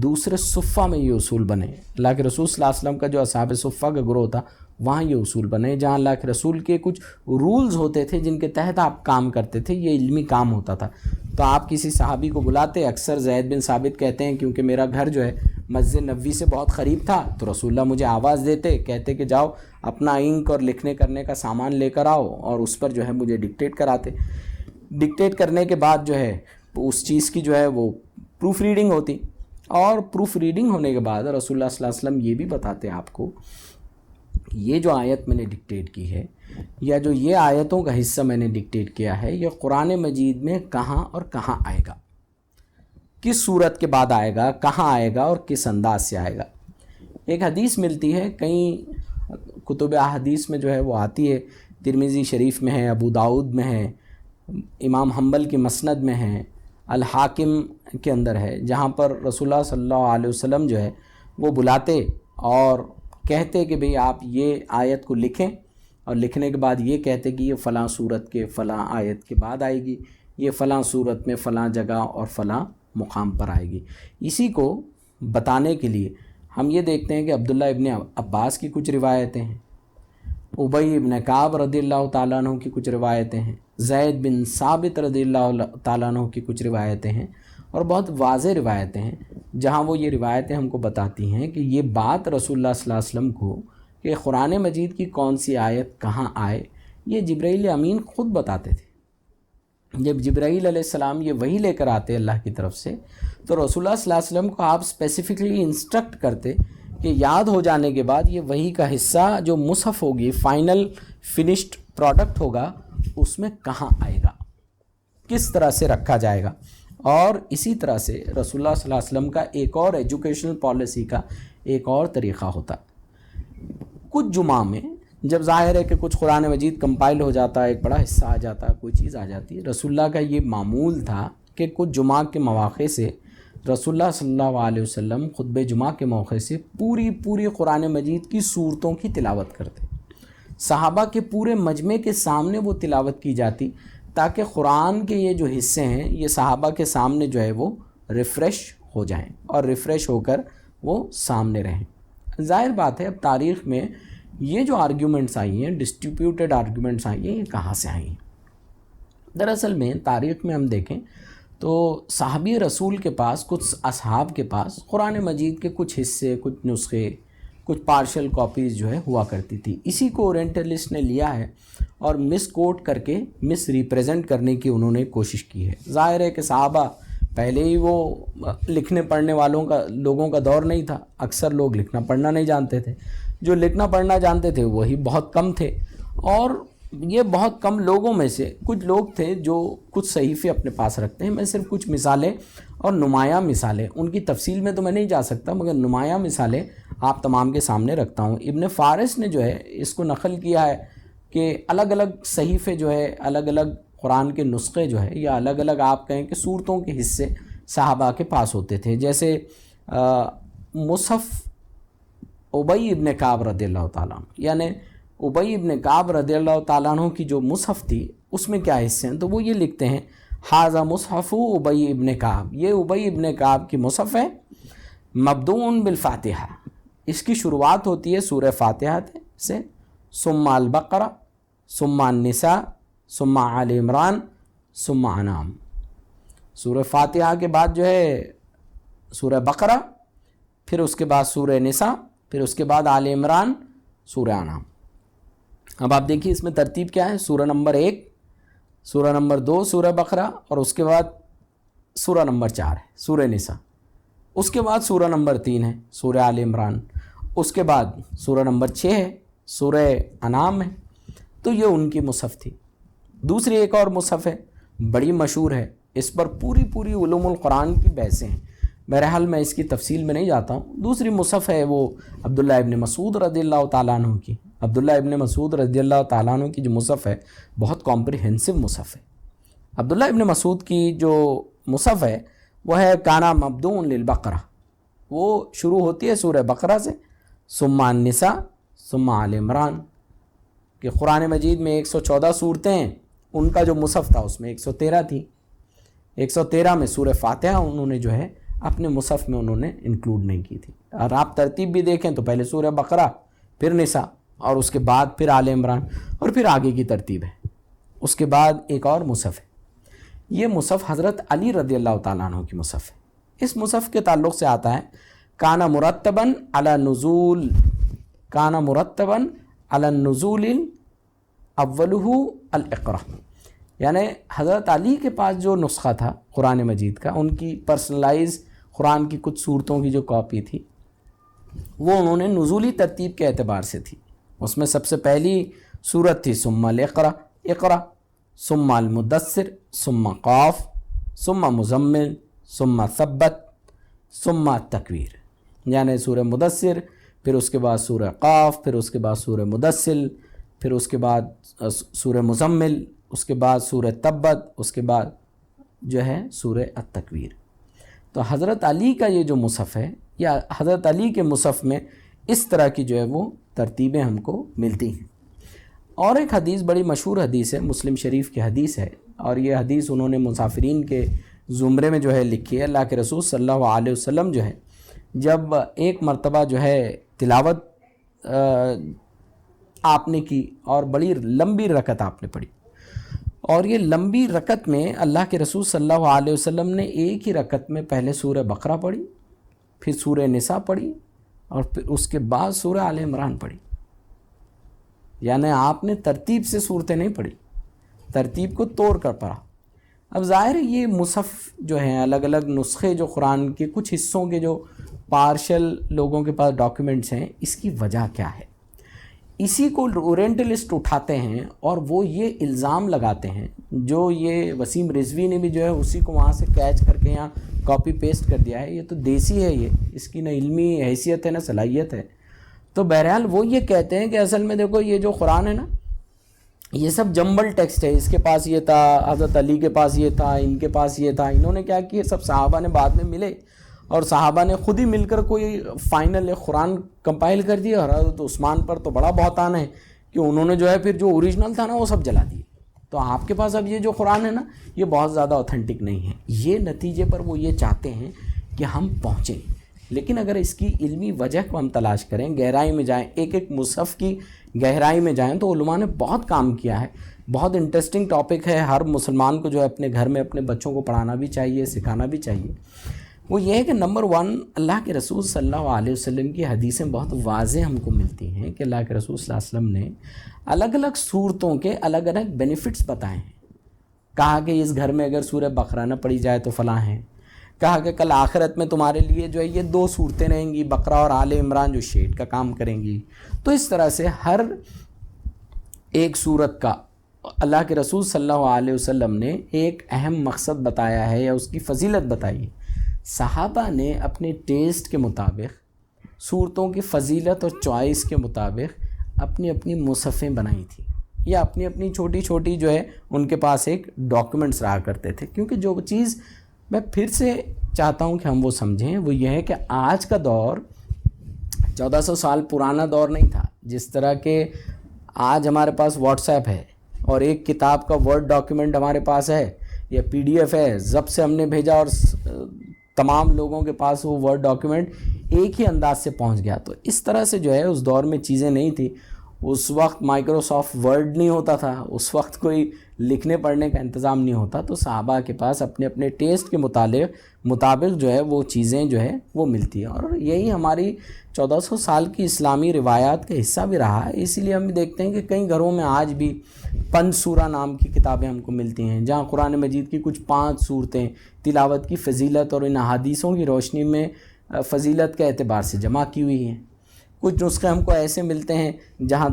Speaker 1: دوسرے صفہ میں یہ اصول بنے۔ اللہ کے رسول صلی اللہ علیہ وسلم کا جو اصحاب صفہ کا گروہ تھا وہاں یہ اصول بنے، جہاں اللہ کے رسول کے کچھ رولز ہوتے تھے جن کے تحت آپ کام کرتے تھے، یہ علمی کام ہوتا تھا۔ تو آپ کسی صحابی کو بلاتے، اکثر زید بن ثابت کہتے ہیں کیونکہ میرا گھر جو ہے مسجد نبوی سے بہت قریب تھا، تو رسول اللہ مجھے آواز دیتے، کہتے کہ جاؤ اپنا انک اور لکھنے کرنے کا سامان لے کر آؤ، اور اس پر جو ہے مجھے ڈکٹیٹ کراتے۔ ڈکٹیٹ کرنے کے بعد جو ہے اس چیز کی جو ہے وہ پروف ریڈنگ ہوتی، اور پروف ریڈنگ ہونے کے بعد رسول اللہ صلی اللہ علیہ وسلم یہ بھی بتاتے آپ کو، یہ جو آیت میں نے ڈکٹیٹ کی ہے، یا جو یہ آیتوں کا حصہ میں نے ڈکٹیٹ کیا ہے، یہ قرآن مجید میں کہاں اور کہاں آئے گا، کس صورت کے بعد آئے گا، کہاں آئے گا، اور کس انداز سے آئے گا۔ ایک حدیث ملتی ہے، کئی کتب احادیث میں جو ہے وہ آتی ہے، ترمذی شریف میں ہے، ابو داؤد میں ہے، امام حنبل کی مسند میں ہے، الحاکم کے اندر ہے، جہاں پر رسول اللہ صلی اللہ علیہ وسلم جو ہے وہ بلاتے اور کہتے کہ بھئی آپ یہ آیت کو لکھیں، اور لکھنے کے بعد یہ کہتے کہ یہ فلاں صورت کے فلاں آیت کے بعد آئے گی، یہ فلاں صورت میں فلاں جگہ اور فلاں مقام پر آئے گی۔ اسی کو بتانے کے لیے ہم یہ دیکھتے ہیں کہ عبداللہ ابن عباس کی کچھ روایتیں ہیں، ابی ابن کعب رضی اللہ تعالیٰ عنہ کی کچھ روایتیں ہیں، زید بن ثابت رضی اللہ تعالیٰ عنہ کی کچھ روایتیں ہیں، اور بہت واضح روایتیں ہیں جہاں وہ یہ روایتیں ہم کو بتاتی ہیں کہ یہ بات رسول اللہ صلی اللہ علیہ وسلم کو کہ قرآن مجید کی کون سی آیت کہاں آئے، یہ جبرائیل امین خود بتاتے تھے۔ جب جبرائیل علیہ السلام یہ وحی لے کر آتے اللہ کی طرف سے، تو رسول اللہ صلی اللہ علیہ وسلم کو آپ اسپیسیفکلی انسٹرکٹ کرتے کہ یاد ہو جانے کے بعد یہ وحی کا حصہ جو مصحف ہوگی، فائنل فنشڈ پروڈکٹ ہوگا، اس میں کہاں آئے گا، کس طرح سے رکھا جائے گا۔ اور اسی طرح سے رسول اللہ صلی اللہ علیہ وسلم کا ایک اور ایجوکیشنل پالیسی کا ایک اور طریقہ ہوتا ہے۔ کچھ جمعہ میں جب ظاہر ہے کہ کچھ قرآن مجید کمپائل ہو جاتا ہے، ایک بڑا حصہ آ جاتا ہے، کوئی چیز آ جاتی ہے، رسول اللہ کا یہ معمول تھا کہ کچھ جمعہ کے مواقع سے رسول اللہ صلی اللہ علیہ وسلم خطبہ جمعہ کے موقع سے پوری قرآن مجید کی صورتوں کی تلاوت کرتے، صحابہ کے پورے مجمع کے سامنے وہ تلاوت کی جاتی، تاکہ قرآن کے یہ جو حصے ہیں یہ صحابہ کے سامنے جو ہے وہ ریفریش ہو جائیں اور ریفریش ہو کر وہ سامنے رہیں۔ ظاہر بات ہے اب تاریخ میں یہ جو آرگیومنٹس آئی ہیں، ڈسٹریبیوٹیڈ آرگیومنٹس آئی ہیں، یہ کہاں سے آئی ہیں؟ دراصل میں تاریخ میں ہم دیکھیں تو صحابی رسول کے پاس، کچھ اصحاب کے پاس قرآن مجید کے کچھ حصے، کچھ نسخے، کچھ پارشل کاپیز جو ہے ہوا کرتی تھی۔ اسی کو اورینٹلسٹ نے لیا ہے اور مس کوٹ کر کے مس ریپریزنٹ کرنے کی انہوں نے کوشش کی ہے۔ ظاہر ہے کہ صحابہ پہلے ہی وہ لکھنے پڑھنے لوگوں کا دور نہیں تھا، اکثر لوگ لکھنا پڑھنا نہیں جانتے تھے، جو لکھنا پڑھنا جانتے تھے وہی بہت کم تھے، اور یہ بہت کم لوگوں میں سے کچھ لوگ تھے جو کچھ صحیفے اپنے پاس رکھتے ہیں۔ میں صرف کچھ مثالیں اور نمایاں مثالیں، ان کی تفصیل میں تو میں نہیں جا سکتا، مگر نمایاں مثالیں آپ تمام کے سامنے رکھتا ہوں۔ ابن فارس نے جو ہے اس کو نقل کیا ہے کہ الگ الگ صحیفے جو ہے، الگ الگ قرآن کے نسخے جو ہے، یا الگ الگ آپ کہیں کہ صورتوں کے حصے صحابہ کے پاس ہوتے تھے۔ جیسے مصحف ابی ابن کعب رضی اللہ تعالیٰ عنہ، یعنی ابی ابن کعب رضی اللہ تعالیٰ عنہ کی جو مصحف تھی اس میں کیا حصے ہیں، تو وہ یہ لکھتے ہیں ھذا مصحف ابی ابن کعب، یہ ابی ابن کعب کی مصحف ہے، مبدوء بالفاتحہ، اس کی شروعات ہوتی ہے سورہ فاتحہ سے، ثم البقرہ، ثم النساء، ثم آل عمران، ثم انعام۔ سورہ فاتحہ کے بعد جو ہے سورہ بقرہ، پھر اس کے بعد سورہ نساء، پھر اس کے بعد آل عمران، سورہ انعام۔ اب آپ دیکھیے اس میں ترتیب کیا ہے، سورہ نمبر 1، سورہ نمبر 2 سورہ بقرہ، اور اس کے بعد سورہ نمبر 4 ہے سورہ نساء، اس کے بعد سورہ نمبر 3 ہے سورہ آل عمران، اس کے بعد سورہ نمبر 6 ہے سورہ انعام ہے۔ تو یہ ان کی مصحف تھی۔ دوسری ایک اور مصحف ہے، بڑی مشہور ہے، اس پر پوری علوم القرآن کی بحثیں ہیں، بہرحال میں اس کی تفصیل میں نہیں جاتا ہوں۔ دوسری مصحف ہے وہ عبداللہ ابن مسعود رضی اللہ تعالیٰ عنہ کی، عبداللہ ابن مسعود رضی اللہ تعالیٰ عنہ کی جو مصحف ہے بہت کمپریہنسو مصحف ہے۔ عبداللہ ابن مسعود کی جو مصحف ہے وہ ہے کانا مبدوء للبقرہ، وہ شروع ہوتی ہے سورہ بقرہ سے، ثم النساء، ثم آل عمران، کہ قرآن مجید میں 114 صورتیں ہیں، ان کا جو مصحف تھا اس میں 113 تھی، 113 میں سورہ فاتحہ انہوں نے جو ہے اپنے مصحف میں انہوں نے انکلوڈ نہیں کی تھی۔ اور آپ ترتیب بھی دیکھیں تو پہلے سورہ بقرہ، پھر نساء، اور اس کے بعد پھر آل عمران، اور پھر آگے کی ترتیب ہے۔ اس کے بعد ایک اور مصحف ہے، یہ مصحف حضرت علی رضی اللہ تعالیٰ عنہ کی مصحف ہے۔ اس مصحف کے تعلق سے آتا ہے کانا مرتباً علی نزول، کانا مرتباً علی النزول اولہ الاقرا، یعنی حضرت علی کے پاس جو نسخہ تھا قرآن مجید کا، ان کی پرسنلائز قرآن کی کچھ صورتوں کی جو کاپی تھی وہ انہوں نے نزولی ترتیب کے اعتبار سے تھی۔ اس میں سب سے پہلی صورت تھی ثم الاقرا، اقرا، ثم المدثر، ثم قاف، ثم مزمل، ثم ثبت، ثم التکویر، یعنی سورہ مدثر، پھر اس کے بعد سورہ قاف، پھر اس کے بعد سورہ مدثل، پھر اس کے بعد سورہ مزمل، اس کے بعد سورہ تبت، اس کے بعد جو ہے سورہ التکویر۔ تو حضرت علی کا یہ جو مصحف ہے، یا حضرت علی کے مصحف میں اس طرح کی جو ہے وہ ترتیبیں ہم کو ملتی ہیں۔ اور ایک حدیث بڑی مشہور حدیث ہے، مسلم شریف کی حدیث ہے، اور یہ حدیث انہوں نے مسافرین کے زمرے میں جو ہے لکھی ہے۔ اللہ کے رسول صلی اللہ علیہ وسلم جو ہے جب ایک مرتبہ جو ہے تلاوت آپ نے کی اور بڑی لمبی رکعت آپ نے پڑھی، اور یہ لمبی رکعت میں اللہ کے رسول صلی اللہ علیہ وسلم نے ایک ہی رکعت میں پہلے سورہ بقرہ پڑھی، پھر سورہ نساء پڑھی، اور پھر اس کے بعد سورہ آل عمران پڑھی۔ یعنی آپ نے ترتیب سے صورتیں نہیں پڑھی، ترتیب کو توڑ کر پڑھا۔ اب ظاہر ہے یہ مصحف جو ہیں، الگ الگ نسخے جو قرآن کے کچھ حصوں کے جو پارشل لوگوں کے پاس ڈاکیومنٹس ہیں، اس کی وجہ کیا ہے؟ اسی کو اورینٹلسٹ اٹھاتے ہیں اور وہ یہ الزام لگاتے ہیں، جو یہ وسیم رضوی نے بھی جو ہے اسی کو وہاں سے کیچ کر کے یہاں کاپی پیسٹ کر دیا ہے، یہ تو دیسی ہے، یہ اس کی نہ علمی حیثیت ہے نہ صلاحیت ہے۔ تو بہرحال وہ یہ کہتے ہیں کہ اصل میں دیکھو یہ جو قرآن ہے نا، یہ سب جمبل ٹیکسٹ ہے، اس کے پاس یہ تھا، حضرت علی کے پاس یہ تھا، ان کے پاس یہ تھا، انہوں نے کیا کیا، سب صحابہ نے بعد میں ملے اور صحابہ نے خود ہی مل کر کوئی فائنل قرآن کمپائل کر دیا، اور حضرت عثمان پر تو بڑا بہتان ہے کہ انہوں نے جو ہے پھر جو اوریجنل تھا نا وہ سب جلا دیے۔ تو آپ کے پاس اب یہ جو قرآن ہے نا، یہ بہت زیادہ اوتھینٹک نہیں ہے۔ یہ نتیجے پر وہ یہ چاہتے ہیں کہ ہم پہنچیں، لیکن اگر اس کی علمی وجہ کو ہم تلاش کریں، گہرائی میں جائیں، ایک ایک مصحف کی گہرائی میں جائیں، تو علماء نے بہت کام کیا ہے۔ بہت انٹرسٹنگ ٹاپک ہے، ہر مسلمان کو جو ہے اپنے گھر میں اپنے بچوں کو پڑھانا بھی چاہیے، سکھانا بھی چاہیے۔ وہ یہ ہے کہ نمبر 1، اللہ کے رسول صلی اللہ علیہ وسلم کی حدیثیں بہت واضح ہم کو ملتی ہیں کہ اللہ کے رسول صلی اللہ علیہ وسلم نے الگ الگ صورتوں کے الگ الگ بینیفٹس بتائے ہیں۔ کہا کہ اس گھر میں اگر سورہ بقرہ نہ پڑھی جائے تو فلاں ہیں، کہا کہ کل آخرت میں تمہارے لیے جو ہے یہ 2 صورتیں رہیں گی، بقرہ اور آل عمران، جو شیڈ کا کام کریں گی۔ تو اس طرح سے ہر ایک صورت کا اللہ کے رسول صلی اللہ علیہ وسلم نے ایک اہم مقصد بتایا ہے یا اس کی فضیلت بتائی ہے۔ صحابہ نے اپنے ٹیسٹ کے مطابق، صورتوں کی فضیلت اور چوائس کے مطابق اپنی اپنی مصحفیں بنائی تھیں، یا اپنی اپنی چھوٹی چھوٹی جو ہے ان کے پاس ایک ڈاکیومنٹس رہا کرتے تھے۔ کیونکہ جو چیز میں پھر سے چاہتا ہوں کہ ہم وہ سمجھیں، وہ یہ ہے کہ آج کا دور 1400 سال پرانا دور نہیں تھا۔ جس طرح کہ آج ہمارے پاس واٹس ایپ ہے اور ایک کتاب کا ورڈ ڈاکیومنٹ ہمارے پاس ہے یا PDF ہے، ضبط سے ہم نے بھیجا اور تمام لوگوں کے پاس وہ ورڈ ڈاکیومنٹ ایک ہی انداز سے پہنچ گیا۔ تو اس طرح سے جو ہے اس دور میں چیزیں نہیں تھی۔ اس وقت مائکروسافٹ ورڈ نہیں ہوتا تھا، اس وقت کوئی لکھنے پڑھنے کا انتظام نہیں ہوتا، تو صحابہ کے پاس اپنے اپنے ٹیسٹ کے مطابق جو ہے وہ چیزیں جو ہے وہ ملتی ہیں، اور یہی ہماری 1400 سال کی اسلامی روایات کا حصہ بھی رہا ہے۔ اسی لیے ہم دیکھتے ہیں کہ کئی گھروں میں آج بھی 5 سورہ نام کی کتابیں ہم کو ملتی ہیں، جہاں قرآن مجید کی کچھ 5 صورتیں تلاوت کی فضیلت اور ان احادیثوں کی روشنی میں فضیلت کے اعتبار سے جمع کی ہوئی ہیں۔ کچھ نسخے ہم کو ایسے ملتے ہیں جہاں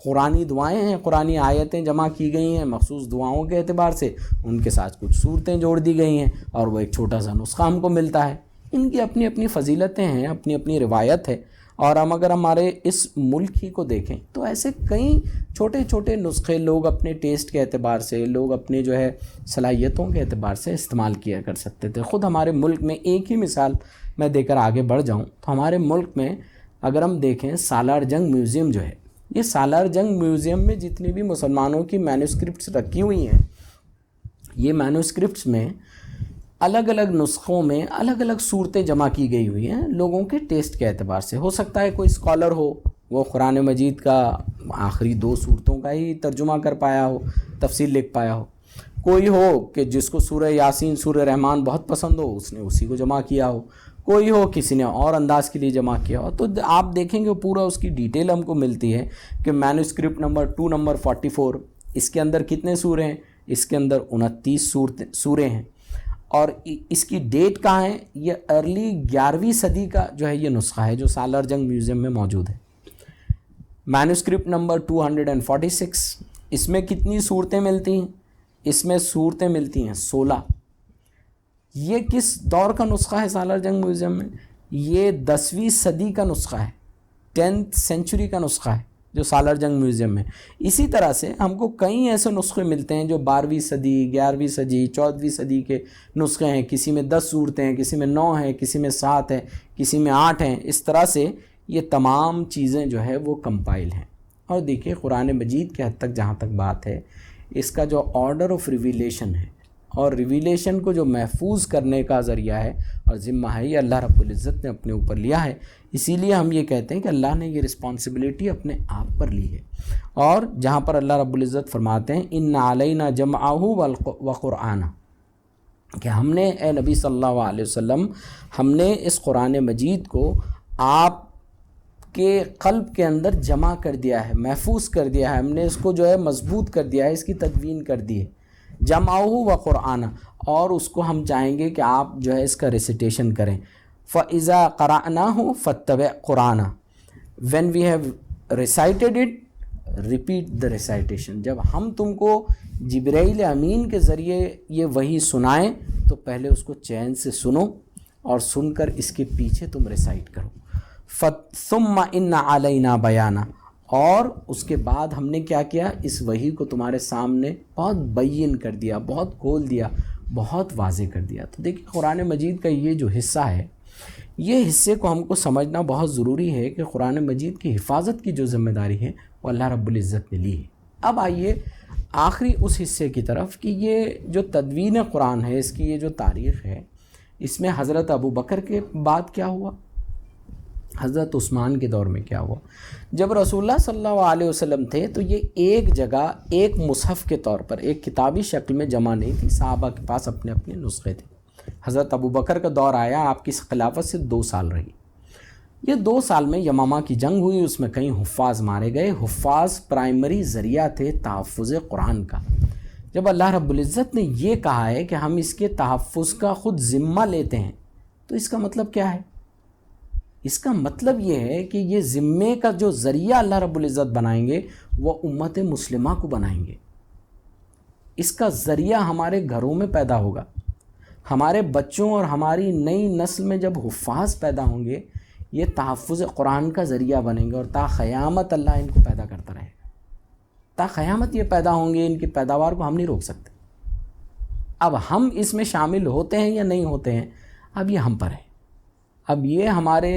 Speaker 1: قرآنی دعائیں ہیں، قرآنی آیتیں جمع کی گئی ہیں مخصوص دعاؤں کے اعتبار سے، ان کے ساتھ کچھ صورتیں جوڑ دی گئی ہیں، اور وہ ایک چھوٹا سا نسخہ ہم کو ملتا ہے۔ ان کی اپنی اپنی فضیلتیں ہیں، اپنی اپنی روایت ہے۔ اور ہم اگر ہمارے اس ملک ہی کو دیکھیں تو ایسے کئی چھوٹے چھوٹے نسخے لوگ اپنے ٹیسٹ کے اعتبار سے، لوگ اپنے جو ہے صلاحیتوں کے اعتبار سے استعمال کیا کر سکتے تھے۔ خود ہمارے ملک میں ایک ہی مثال میں دے کر آگے بڑھ جاؤں تو ہمارے ملک میں اگر ہم دیکھیں سالار جنگ میوزیم جو ہے، یہ سالار جنگ میوزیم میں جتنی بھی مسلمانوں کی مینوسکرپٹس رکھی ہوئی ہیں، یہ مینوسکرپٹس میں الگ الگ نسخوں میں الگ الگ صورتیں جمع کی گئی ہوئی ہیں لوگوں کے ٹیسٹ کے اعتبار سے۔ ہو سکتا ہے کوئی اسکالر ہو، وہ قرآن مجید کا آخری 2 صورتوں کا ہی ترجمہ کر پایا ہو، تفسیر لکھ پایا ہو، کوئی ہو کہ جس کو سورہ یاسین، سورہ رحمان بہت پسند ہو، اس نے اسی کو جمع کیا ہو، کوئی ہو کسی نے اور انداز کے لیے جمع کیا ہو۔ تو آپ دیکھیں گے پورا اس کی ڈیٹیل ہم کو ملتی ہے کہ مینوسکرپٹ نمبر 2 نمبر 44، اس کے اندر کتنے سورے ہیں؟ اس کے اندر 29 سورے ہیں، اور اس کی ڈیٹ کہاں ہے؟ یہ ارلی 11ویں صدی کا جو ہے یہ نسخہ ہے جو سالار جنگ میوزیم میں موجود ہے۔ مینوسکرپٹ نمبر 246، اس میں کتنی صورتیں ملتی ہیں؟ اس میں صورتیں ملتی ہیں 16۔ یہ کس دور کا نسخہ ہے سالار جنگ میوزیم میں؟ یہ 10ویں صدی کا نسخہ ہے، 10th سینچری کا نسخہ ہے۔ جو سالار جنگ میوزیم میں. اسی طرح سے ہم کو کئی ایسے نسخے ملتے ہیں جو 12ویں صدی 11ویں صدی 14ویں صدی کے نسخے ہیں. کسی میں 10 صورتیں ہیں, کسی میں 9 ہیں, کسی میں 7 ہیں, کسی میں 8 ہیں. اس طرح سے یہ تمام چیزیں جو ہے وہ کمپائل ہیں. اور دیکھیے قرآن مجید کے حد تک جہاں تک بات ہے, اس کا جو آرڈر آف ریویلیشن ہے اور ریویلیشن کو جو محفوظ کرنے کا ذریعہ ہے اور ذمہ ہے, یہ اللہ رب العزت نے اپنے اوپر لیا ہے. اسی لیے ہم یہ کہتے ہیں کہ اللہ نے یہ رسپانسبلٹی اپنے آپ پر لی ہے. اور جہاں پر اللہ رب العزت فرماتے ہیں ان علینا جمعہ وقرآنہ, کہ ہم نے اے نبی صلی اللہ علیہ وسلم ہم نے اس قرآن مجید کو آپ کے قلب کے اندر جمع کر دیا ہے, محفوظ کر دیا ہے, ہم نے اس کو جو ہے مضبوط کر دیا ہے, اس کی تدوین کر دی ہے. جمعہ و قرآن, اور اس کو ہم چاہیں گے کہ آپ جو ہے اس کا ریسیٹیشن کریں. فَإِذَا قَرَأْنَاهُ فَاتَّبِعْ قُرْآنَ, when we have recited it, repeat the recitation. جب ہم تم کو جبرائیل امین کے ذریعے یہ وحی سنائیں تو پہلے اس کو چین سے سنو اور سن کر اس کے پیچھے تم ریسائٹ کرو. ثُمَّ إِنَّ عَلَيْنَا بَيَانًا, اور اس کے بعد ہم نے کیا کیا, اس وحی کو تمہارے سامنے بہت بین کر دیا, بہت کھول دیا, بہت واضح کر دیا. تو دیکھیں قرآن مجید کا یہ جو حصہ ہے, یہ حصے کو ہم کو سمجھنا بہت ضروری ہے کہ قرآن مجید کی حفاظت کی جو ذمہ داری ہے وہ اللہ رب العزت نے لی ہے. اب آئیے آخری اس حصے کی طرف کہ یہ جو تدوین قرآن ہے, اس کی یہ جو تاریخ ہے, اس میں حضرت ابو بکر کے بعد کیا ہوا, حضرت عثمان کے دور میں کیا ہوا. جب رسول اللہ صلی اللہ علیہ وسلم تھے تو یہ ایک جگہ ایک مصحف کے طور پر ایک کتابی شکل میں جمع نہیں تھی, صحابہ کے پاس اپنے اپنے نسخے تھے. حضرت ابو بکر کا دور آیا, آپ کی خلافت سے 2 سال رہی. یہ 2 سال میں یمامہ کی جنگ ہوئی, اس میں کئی حفاظ مارے گئے. حفاظ پرائمری ذریعہ تھے تحفظ قرآن کا. جب اللہ رب العزت نے یہ کہا ہے کہ ہم اس کے تحفظ کا خود ذمہ لیتے ہیں, تو اس کا مطلب کیا ہے؟ اس کا مطلب یہ ہے کہ یہ ذمے کا جو ذریعہ اللہ رب العزت بنائیں گے وہ امت مسلمہ کو بنائیں گے. اس کا ذریعہ ہمارے گھروں میں پیدا ہوگا, ہمارے بچوں اور ہماری نئی نسل میں جب حفاظ پیدا ہوں گے یہ تحفظ قرآن کا ذریعہ بنیں گے, اور تا قیامت اللہ ان کو پیدا کرتا رہے گا. تا قیامت یہ پیدا ہوں گے, ان کی پیداوار کو ہم نہیں روک سکتے. اب ہم اس میں شامل ہوتے ہیں یا نہیں ہوتے ہیں, اب یہ ہم پر ہے. اب یہ ہمارے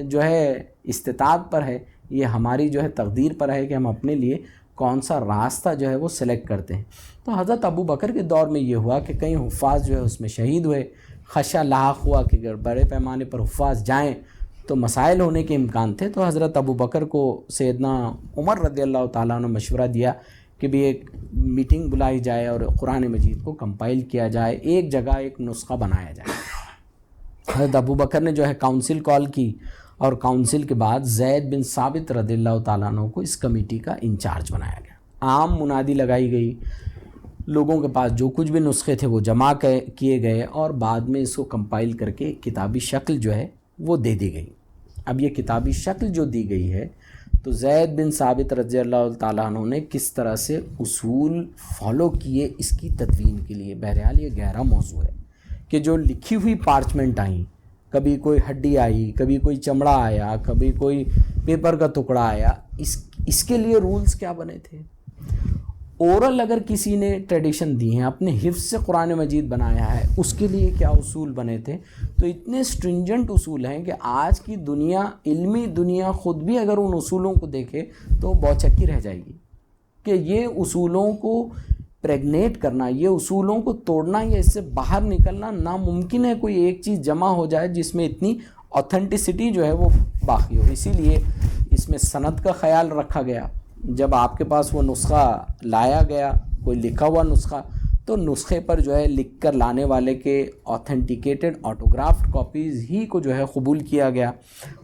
Speaker 1: جو ہے استطاعت پر ہے, یہ ہماری جو ہے تقدیر پر ہے کہ ہم اپنے لیے کون سا راستہ جو ہے وہ سلیکٹ کرتے ہیں. تو حضرت ابو بکر کے دور میں یہ ہوا کہ کئی حفاظ جو ہے اس میں شہید ہوئے. خدشہ لاحق ہوا کہ اگر بڑے پیمانے پر حفاظ جائیں تو مسائل ہونے کے امکان تھے. تو حضرت ابو بکر کو سیدنا عمر رضی اللہ تعالیٰ عنہ مشورہ دیا کہ بھی ایک میٹنگ بلائی جائے اور قرآن مجید کو کمپائل کیا جائے, ایک جگہ ایک نسخہ بنایا جائے. حضرت ابو بکر نے جو ہے کاؤنسل کال کی, اور کاؤنسل کے بعد زید بن ثابت رضی اللہ تعالیٰ عنہ کو اس کمیٹی کا انچارج بنایا گیا. عام منادی لگائی گئی, لوگوں کے پاس جو کچھ بھی نسخے تھے وہ جمع کیے گئے, اور بعد میں اس کو کمپائل کر کے کتابی شکل جو ہے وہ دے دی گئی. اب یہ کتابی شکل جو دی گئی ہے تو زید بن ثابت رضی اللہ تعالیٰ عنہ نے کس طرح سے اصول فالو کیے اس کی تدوین کے لیے. بہرحال یہ گہرا موضوع ہے کہ جو لکھی ہوئی پارچمنٹ آئیں, کبھی کوئی ہڈی آئی, کبھی کوئی چمڑا آیا, کبھی کوئی پیپر کا ٹکڑا آیا, اس کے لیے رولز کیا بنے تھے. اورل اگر کسی نے ٹریڈیشن دی ہیں, اپنے حفظ سے قرآن مجید بنایا ہے, اس کے لیے کیا اصول بنے تھے. تو اتنے سٹرنجنٹ اصول ہیں کہ آج کی دنیا, علمی دنیا خود بھی اگر ان اصولوں کو دیکھے تو بہچکی رہ جائے گی کہ یہ اصولوں کو پریگنیٹ کرنا, یہ اصولوں کو توڑنا یا اس سے باہر نکلنا ناممکن ہے. کوئی ایک چیز جمع ہو جائے جس میں اتنی اوتھینٹسٹی جو ہے وہ باقی ہو. اسی لیے اس میں سند کا خیال رکھا گیا. جب آپ کے پاس وہ نسخہ لایا گیا, کوئی لکھا ہوا نسخہ, تو نسخے پر جو ہے لکھ کر لانے والے کے اوتھینٹیکیٹڈ آٹوگرافڈ کاپیز ہی کو جو ہے قبول کیا گیا.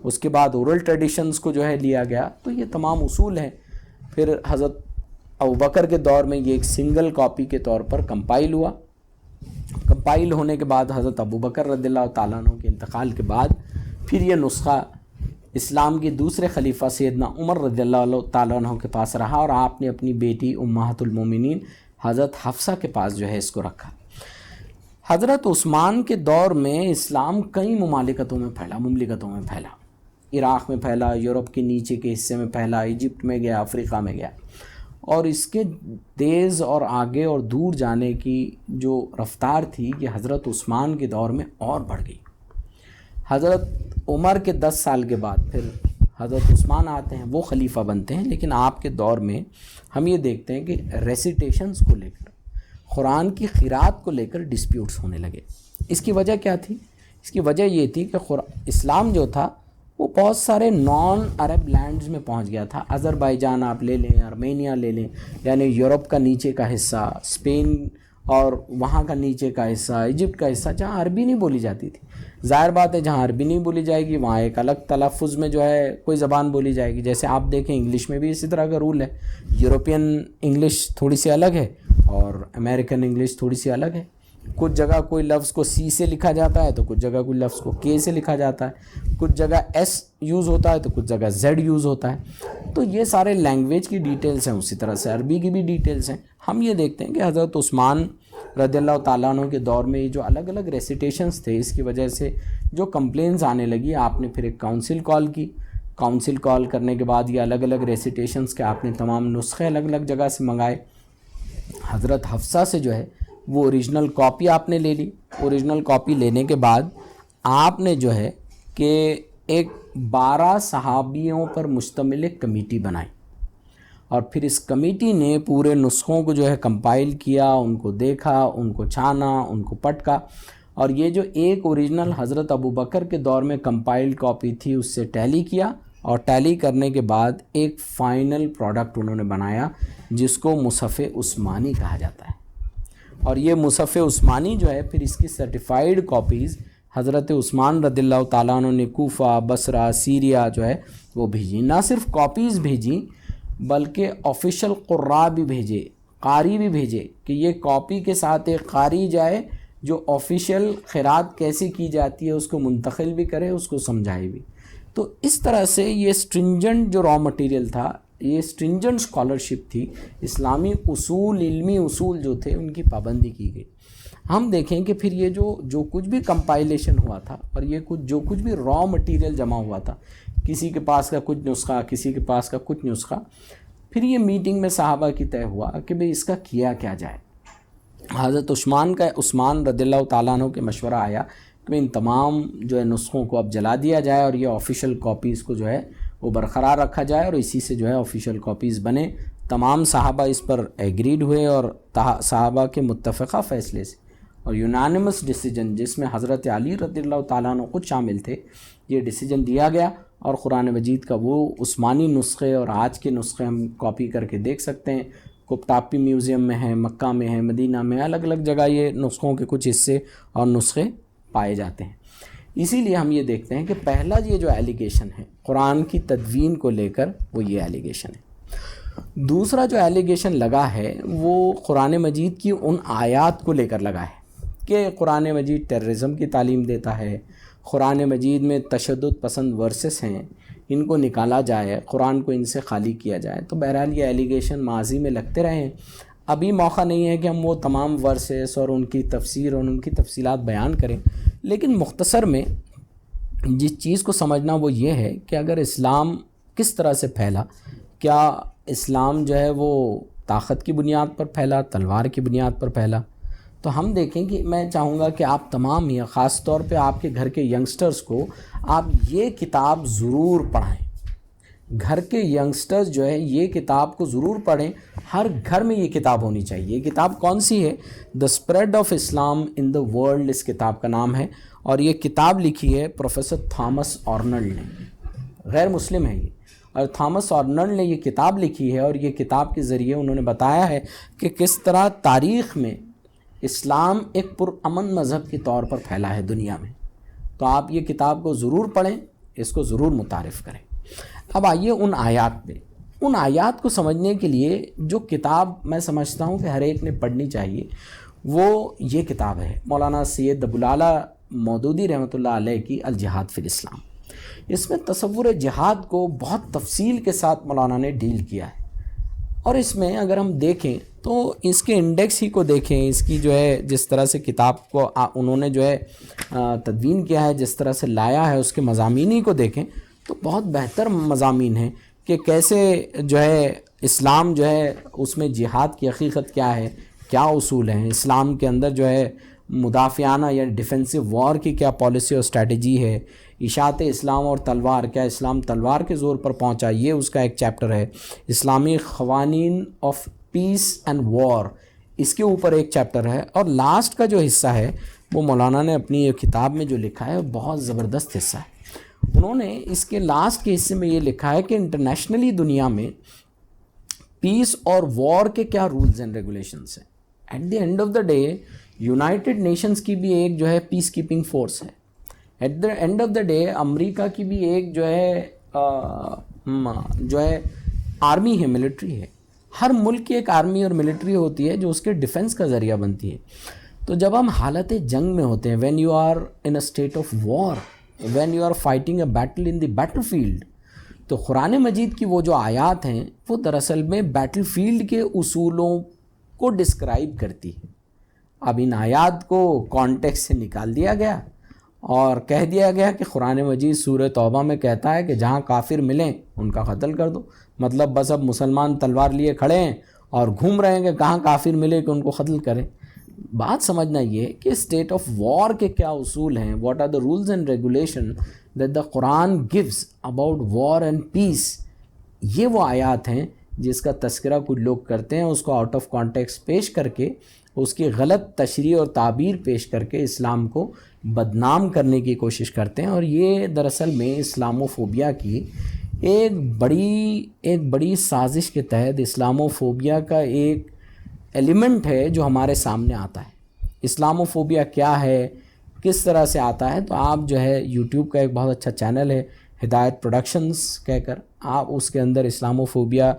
Speaker 1: اس کے بعد اورل ٹریڈیشنز کو جو ہے لیا گیا. تو یہ تمام اصول ہیں. پھر حضرت ابوبکر کے دور میں یہ ایک سنگل کاپی کے طور پر کمپائل ہوا. کمپائل ہونے کے بعد حضرت ابوبکر رضی اللہ تعالیٰ عنہ کے انتقال کے بعد پھر یہ نسخہ اسلام کے دوسرے خلیفہ سیدنا عمر رضی اللہ تعالیٰ عنہ کے پاس رہا, اور آپ نے اپنی بیٹی امہات المومنین حضرت حفصہ کے پاس جو ہے اس کو رکھا. حضرت عثمان کے دور میں اسلام کئی مملکتوں میں پھیلا. عراق میں پھیلا، یورپ کے نیچے کے حصے میں پھیلا، ایجپٹ میں گیا، افریقہ میں گیا، اور اس کے تیز اور آگے اور دور جانے کی جو رفتار تھی یہ حضرت عثمان کے دور میں اور بڑھ گئی۔ حضرت عمر کے 10 سال کے بعد پھر حضرت عثمان آتے ہیں، وہ خلیفہ بنتے ہیں، لیکن آپ کے دور میں ہم یہ دیکھتے ہیں کہ ریسیٹیشنز کو لے کر، قرآن کی قراءت کو لے کر ڈسپیوٹس ہونے لگے۔ اس کی وجہ کیا تھی؟ اس کی وجہ یہ تھی کہ اسلام جو تھا وہ بہت سارے نان عرب لینڈز میں پہنچ گیا تھا۔ آذربائیجان آپ لے لیں، ارمینیا لے لیں، یعنی یورپ کا نیچے کا حصہ، اسپین اور وہاں کا نیچے کا حصہ، ایجپٹ کا حصہ، جہاں عربی نہیں بولی جاتی تھی۔ ظاہر بات ہے جہاں عربی نہیں بولی جائے گی وہاں ایک الگ تلفظ میں جو ہے کوئی زبان بولی جائے گی۔ جیسے آپ دیکھیں انگلش میں بھی اسی طرح کا رول ہے، یورپین انگلش تھوڑی سی الگ ہے اور امریکن انگلش تھوڑی سی الگ ہے۔ کچھ جگہ کوئی لفظ کو سی سے لکھا جاتا ہے تو کچھ جگہ کوئی لفظ کو کے سے لکھا جاتا ہے، کچھ جگہ ایس یوز ہوتا ہے تو کچھ جگہ زیڈ یوز ہوتا ہے۔ تو یہ سارے لینگویج کی ڈیٹیلز ہیں، اسی طرح سے عربی کی بھی ڈیٹیلز ہیں۔ ہم یہ دیکھتے ہیں کہ حضرت عثمان رضی اللہ تعالیٰ عنہ کے دور میں یہ جو الگ الگ ریسیٹیشنز تھے، اس کی وجہ سے جو کمپلینز آنے لگی، آپ نے پھر ایک کاؤنسل کال کی۔ کاؤنسل کال کرنے کے بعد یہ الگ الگ ریسیٹیشنز کے آپ نے تمام نسخے الگ الگ جگہ سے منگائے۔ حضرت حفصہ سے جو ہے وہ اوریجنل کاپی آپ نے لے لی۔ اوریجنل کاپی لینے کے بعد آپ نے جو ہے کہ ایک 12 صحابیوں پر مشتمل ایک کمیٹی بنائی، اور پھر اس کمیٹی نے پورے نسخوں کو جو ہے کمپائل کیا، ان کو دیکھا، ان کو چھانا، ان کو پٹکا، اور یہ جو ایک اوریجنل حضرت ابوبکر کے دور میں کمپائلڈ کاپی تھی اس سے ٹیلی کیا، اور ٹیلی کرنے کے بعد ایک فائنل پروڈکٹ انہوں نے بنایا جس کو مصحف عثمانی کہا جاتا ہے۔ اور یہ مصحف عثمانی جو ہے پھر اس کی سرٹیفائیڈ کاپیز حضرت عثمان رضی اللہ تعالیٰ عنہ نے کوفہ، بصرہ، سیریا جو ہے وہ بھیجی۔ نہ صرف کاپیز بھیجیں بلکہ آفیشیل قراء بھی بھیجے، قاری بھی بھیجے، کہ یہ کاپی کے ساتھ ایک قاری جائے جو آفیشیل قراءت کیسے کی جاتی ہے اس کو منتقل بھی کرے، اس کو سمجھائے بھی۔ تو اس طرح سے یہ اسٹرنجنٹ جو را مٹیریل تھا، یہ اسٹرنجنٹ اسکالرشپ تھی، اسلامی اصول، علمی اصول جو تھے ان کی پابندی کی گئی۔ ہم دیکھیں کہ پھر یہ جو کچھ بھی کمپائلیشن ہوا تھا اور یہ جو کچھ بھی را مٹیریل جمع ہوا تھا، کسی کے پاس کا کچھ نسخہ، کسی کے پاس کا کچھ نسخہ، پھر یہ میٹنگ میں صحابہ کی طے ہوا کہ بھئی اس کا کیا جائے۔ حضرت عثمان رضی اللہ تعالیٰ عنہ کے مشورہ آیا کہ ان تمام جو ہے نسخوں کو اب جلا دیا جائے اور یہ آفیشیل کاپیز کو جو ہے وہ برقرار رکھا جائے اور اسی سے جو ہے آفیشیل کاپیز بنے۔ تمام صحابہ اس پر ایگریڈ ہوئے اور صحابہ کے متفقہ فیصلے سے اور یونانیمس ڈیسیجن جس میں حضرت علی رضی اللہ تعالیٰ عنہ خود شامل تھے، یہ ڈیسیجن دیا گیا، اور قرآن مجید کا وہ عثمانی نسخے اور آج کے نسخے ہم کاپی کر کے دیکھ سکتے ہیں۔ قبطاپی میوزیم میں ہے، مکہ میں ہے، مدینہ میں، الگ الگ جگہ یہ نسخوں کے کچھ حصے اور نسخے پائے جاتے ہیں۔ اسی لیے ہم یہ دیکھتے ہیں کہ پہلا یہ جو ایلیگیشن ہے قرآن کی تدوین کو لے کر وہ یہ ایلیگیشن ہے۔ دوسرا جو ایلیگیشن لگا ہے وہ قرآن مجید کی ان آیات کو لے کر لگا ہے کہ قرآن مجید ٹیررزم کی تعلیم دیتا ہے، قرآن مجید میں تشدد پسند ورسز ہیں، ان کو نکالا جائے، قرآن کو ان سے خالی کیا جائے۔ تو بہرحال یہ ایلیگیشن ماضی میں لگتے رہے ہیں، ابھی موقع نہیں ہے کہ ہم وہ تمام ورسز اور ان کی تفسیر اور ان کی تفصیلات بیان کریں، لیکن مختصر میں جس چیز کو سمجھنا وہ یہ ہے کہ اگر اسلام کس طرح سے پھیلا، کیا اسلام جو ہے وہ طاقت کی بنیاد پر پھیلا، تلوار کی بنیاد پر پھیلا؟ تو ہم دیکھیں کہ میں چاہوں گا کہ آپ تمام یہ خاص طور پہ آپ کے گھر کے ینگسٹرز کو آپ یہ کتاب ضرور پڑھائیں۔ گھر کے ینگسٹرز جو ہے یہ کتاب کو ضرور پڑھیں، ہر گھر میں یہ کتاب ہونی چاہیے۔ یہ کتاب کون سی ہے؟ The spread of Islam in the world اس کتاب کا نام ہے، اور یہ کتاب لکھی ہے پروفیسر تھامس آرنلڈ نے، غیر مسلم ہے یہ، اور تھامس آرنلڈ نے یہ کتاب لکھی ہے، اور یہ کتاب کے ذریعے انہوں نے بتایا ہے کہ کس طرح تاریخ میں اسلام ایک پرامن مذہب کے طور پر پھیلا ہے دنیا میں۔ تو آپ یہ کتاب کو ضرور پڑھیں، اس کو ضرور متعارف کریں۔ اب آئیے ان آیات پہ۔ ان آیات کو سمجھنے کے لیے جو کتاب میں سمجھتا ہوں کہ ہر ایک نے پڑھنی چاہیے وہ یہ کتاب ہے مولانا سید ابوالعلا مودودی رحمۃ اللہ علیہ کی الجہاد فی الاسلام۔ اس میں تصور جہاد کو بہت تفصیل کے ساتھ مولانا نے ڈیل کیا ہے، اور اس میں اگر ہم دیکھیں تو اس کے انڈیکس ہی کو دیکھیں، اس کی جو ہے جس طرح سے کتاب کو انہوں نے جو ہے تدوین کیا ہے، جس طرح سے لایا ہے، اس کے مضامین ہی کو دیکھیں تو بہت بہتر مضامین ہیں کہ کیسے جو ہے اسلام جو ہے اس میں جہاد کی حقیقت کیا ہے، کیا اصول ہیں، اسلام کے اندر جو ہے مدافعانہ یا ڈیفینسو وار کی کیا پالیسی اور اسٹریٹجی ہے، اشاعت اسلام اور تلوار، کیا اسلام تلوار کے زور پر پہنچا، یہ اس کا ایک چیپٹر ہے، اسلامی قوانین آف پیس اینڈ وار، اس کے اوپر ایک چیپٹر ہے، اور لاسٹ کا جو حصہ ہے وہ مولانا نے اپنی یہ کتاب میں جو لکھا ہے وہ بہت زبردست حصہ ہے۔ انہوں نے اس کے لاسٹ کے حصے میں یہ لکھا ہے کہ انٹرنیشنلی دنیا میں پیس اور وار کے کیا رولز اینڈ ریگولیشنس ہیں۔ At the end of the day United Nations کی بھی ایک جو ہے پیس کیپنگ فورس ہے، at the end of the day America کی بھی ایک جو ہے آرمی ہے، ملٹری ہے، ہر ملک کی ایک آرمی اور ملٹری ہوتی ہے جو اس کے ڈیفنس کا ذریعہ بنتی ہے۔ تو جب ہم حالت جنگ میں ہوتے ہیں، when you are in a state of war, when you are fighting a battle in the battlefield, تو قرآن مجید کی وہ جو آیات ہیں وہ دراصل میں بیٹل فیلڈ کے اصولوں کو ڈسکرائب کرتی ہے۔ اب ان آیات کو کانٹیکس سے نکال دیا گیا اور کہہ دیا گیا کہ قرآن مجید سورہ توبہ میں کہتا ہے کہ جہاں کافر ملیں ان کا قتل کر دو، مطلب بس اب مسلمان تلوار لیے کھڑے ہیں اور گھوم رہے ہیں کہ کہاں کافر ملے کہ ان کو قتل کریں۔ بات سمجھنا یہ کہ اسٹیٹ آف وار کے کیا اصول ہیں، what are the rules and regulation that the Quran gives about war and peace, یہ وہ آیات ہیں جس کا تذکرہ کچھ لوگ کرتے ہیں، اس کو آؤٹ آف کانٹیکس پیش کر کے، اس کی غلط تشریح اور تعبیر پیش کر کے اسلام کو بدنام کرنے کی کوشش کرتے ہیں، اور یہ دراصل میں اسلاموفوبیا کی ایک بڑی سازش کے تحت اسلاموفوبیا کا ایک ایلیمنٹ ہے جو ہمارے سامنے آتا ہے۔ اسلاموفوبیا کیا ہے، کس طرح سے آتا ہے، تو آپ جو ہے یوٹیوب کا ایک بہت اچھا چینل ہے ہدایت پروڈکشنز کہہ کر، آپ اس کے اندر اسلاموفوبیا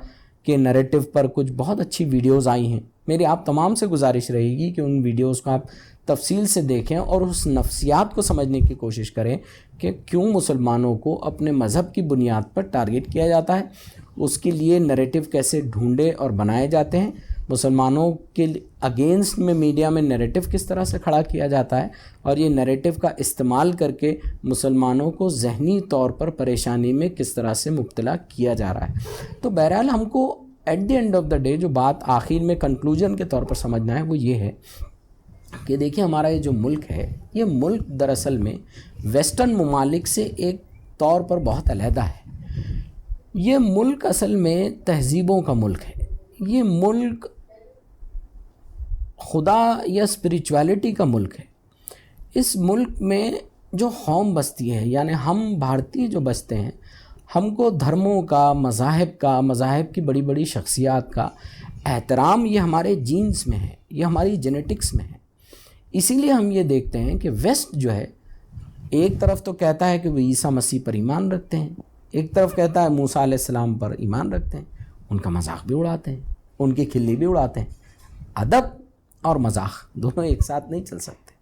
Speaker 1: کے نریٹو پر کچھ بہت اچھی ویڈیوز آئی ہیں۔ میری آپ تمام سے گزارش رہے گی کہ ان ویڈیوز کو آپ تفصیل سے دیکھیں اور اس نفسیات کو سمجھنے کی کوشش کریں کہ کیوں مسلمانوں کو اپنے مذہب کی بنیاد پر ٹارگٹ کیا جاتا ہے، اس کے لیے نریٹو کیسے ڈھونڈے اور بنائے جاتے ہیں، مسلمانوں کے اگینسٹ میں میڈیا میں نریٹو کس طرح سے کھڑا کیا جاتا ہے، اور یہ نریٹو کا استعمال کر کے مسلمانوں کو ذہنی طور پر پریشانی میں کس طرح سے مبتلا کیا جا رہا ہے۔ تو بہرحال ہم کو at the end of the day جو بات آخر میں کنکلوژن کے طور پر سمجھنا ہے وہ یہ ہے کہ دیکھیں ہمارا یہ جو ملک ہے، یہ ملک دراصل میں ویسٹرن ممالک سے ایک طور پر بہت علیحدہ ہے۔ یہ ملک اصل میں تہذیبوں کا ملک ہے، یہ ملک خدا یا اسپریچویلٹی کا ملک ہے۔ اس ملک میں جو قوم بستی ہے، یعنی ہم بھارتی جو بستے ہیں، ہم کو دھرموں کا، مذاہب کی بڑی بڑی شخصیات کا احترام یہ ہمارے جینز میں ہے، یہ ہماری جینیٹکس میں ہے۔ اسی لیے ہم یہ دیکھتے ہیں کہ ویسٹ جو ہے ایک طرف تو کہتا ہے کہ وہ عیسیٰ مسیح پر ایمان رکھتے ہیں، ایک طرف کہتا ہے موسیٰ علیہ السلام پر ایمان رکھتے ہیں، ان کا مذاق بھی اڑاتے ہیں، ان کی کھلی بھی اڑاتے ہیں۔ ادب اور مذاق دونوں ایک ساتھ نہیں چل سکتے،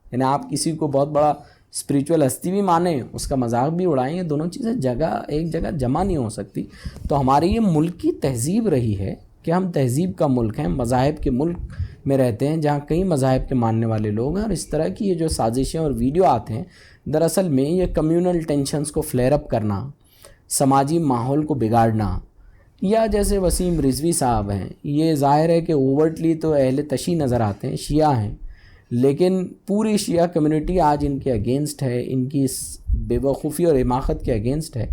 Speaker 1: یعنی آپ کسی کو بہت بڑا اسپریچول ہستی بھی مانیں، اس کا مذاق بھی اڑائیں، یہ دونوں چیزیں ایک جگہ جمع نہیں ہو سکتی۔ تو ہماری یہ ملک کی تہذیب رہی ہے کہ ہم تہذیب کا ملک ہیں، مذاہب کے ملک میں رہتے ہیں جہاں کئی مذاہب کے ماننے والے لوگ ہیں، اور اس طرح کی یہ جو سازشیں اور ویڈیو آتے ہیں دراصل میں یہ کمیونل ٹینشنز کو فلیئر اپ کرنا، سماجی ماحول کو بگاڑنا، یا جیسے وسیم رضوی صاحب ہیں، یہ ظاہر ہے کہ اوورٹلی تو اہل تشیع نظر آتے ہیں، شیعہ ہیں، لیکن پوری شیعہ کمیونٹی آج ان کے اگینسٹ ہے، ان کی اس بے وقوفی اور حماقت کے اگینسٹ ہے۔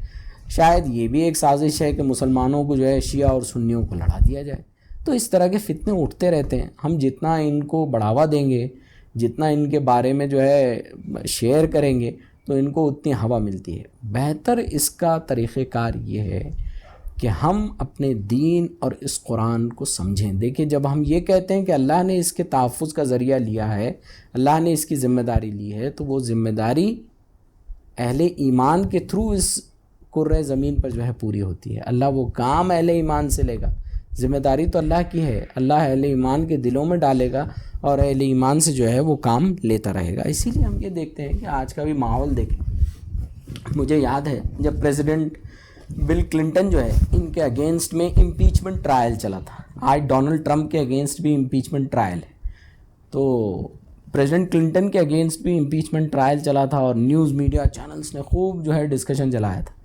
Speaker 1: شاید یہ بھی ایک سازش ہے کہ مسلمانوں کو جو ہے شیعہ اور سنیوں کو لڑا دیا جائے۔ تو اس طرح کے فتنے اٹھتے رہتے ہیں، ہم جتنا ان کو بڑھاوا دیں گے، جتنا ان کے بارے میں جو ہے شیئر کریں گے تو ان کو اتنی ہوا ملتی ہے۔ بہتر اس کا طریقہ کار یہ ہے کہ ہم اپنے دین اور اس قرآن کو سمجھیں۔ دیکھیں جب ہم یہ کہتے ہیں کہ اللہ نے اس کے تحفظ کا ذریعہ لیا ہے، اللہ نے اس کی ذمہ داری لی ہے، تو وہ ذمہ داری اہل ایمان کے تھرو اس کرۂ زمین پر جو ہے پوری ہوتی ہے۔ اللہ وہ کام اہل ایمان سے لے گا، ذمہ داری تو اللہ کی ہے، اللہ اہل ایمان کے دلوں میں ڈالے گا اور اہل ایمان سے جو ہے وہ کام لیتا رہے گا۔ اسی لیے ہم یہ دیکھتے ہیں کہ آج کا بھی ماحول دیکھیں، مجھے یاد ہے جب پریزیڈنٹ بل کلنٹن جو ہے ان کے اگینسٹ میں امپیچمنٹ ٹرائل چلا تھا، آج ڈونلڈ ٹرمپ کے اگینسٹ بھی امپیچمنٹ ٹرائل ہے، تو پریزیڈنٹ کلنٹن کے اگینسٹ بھی امپیچمنٹ ٹرائل چلا تھا اور نیوز میڈیا چینلز نے خوب جو ہے ڈسکشن چلایا تھا۔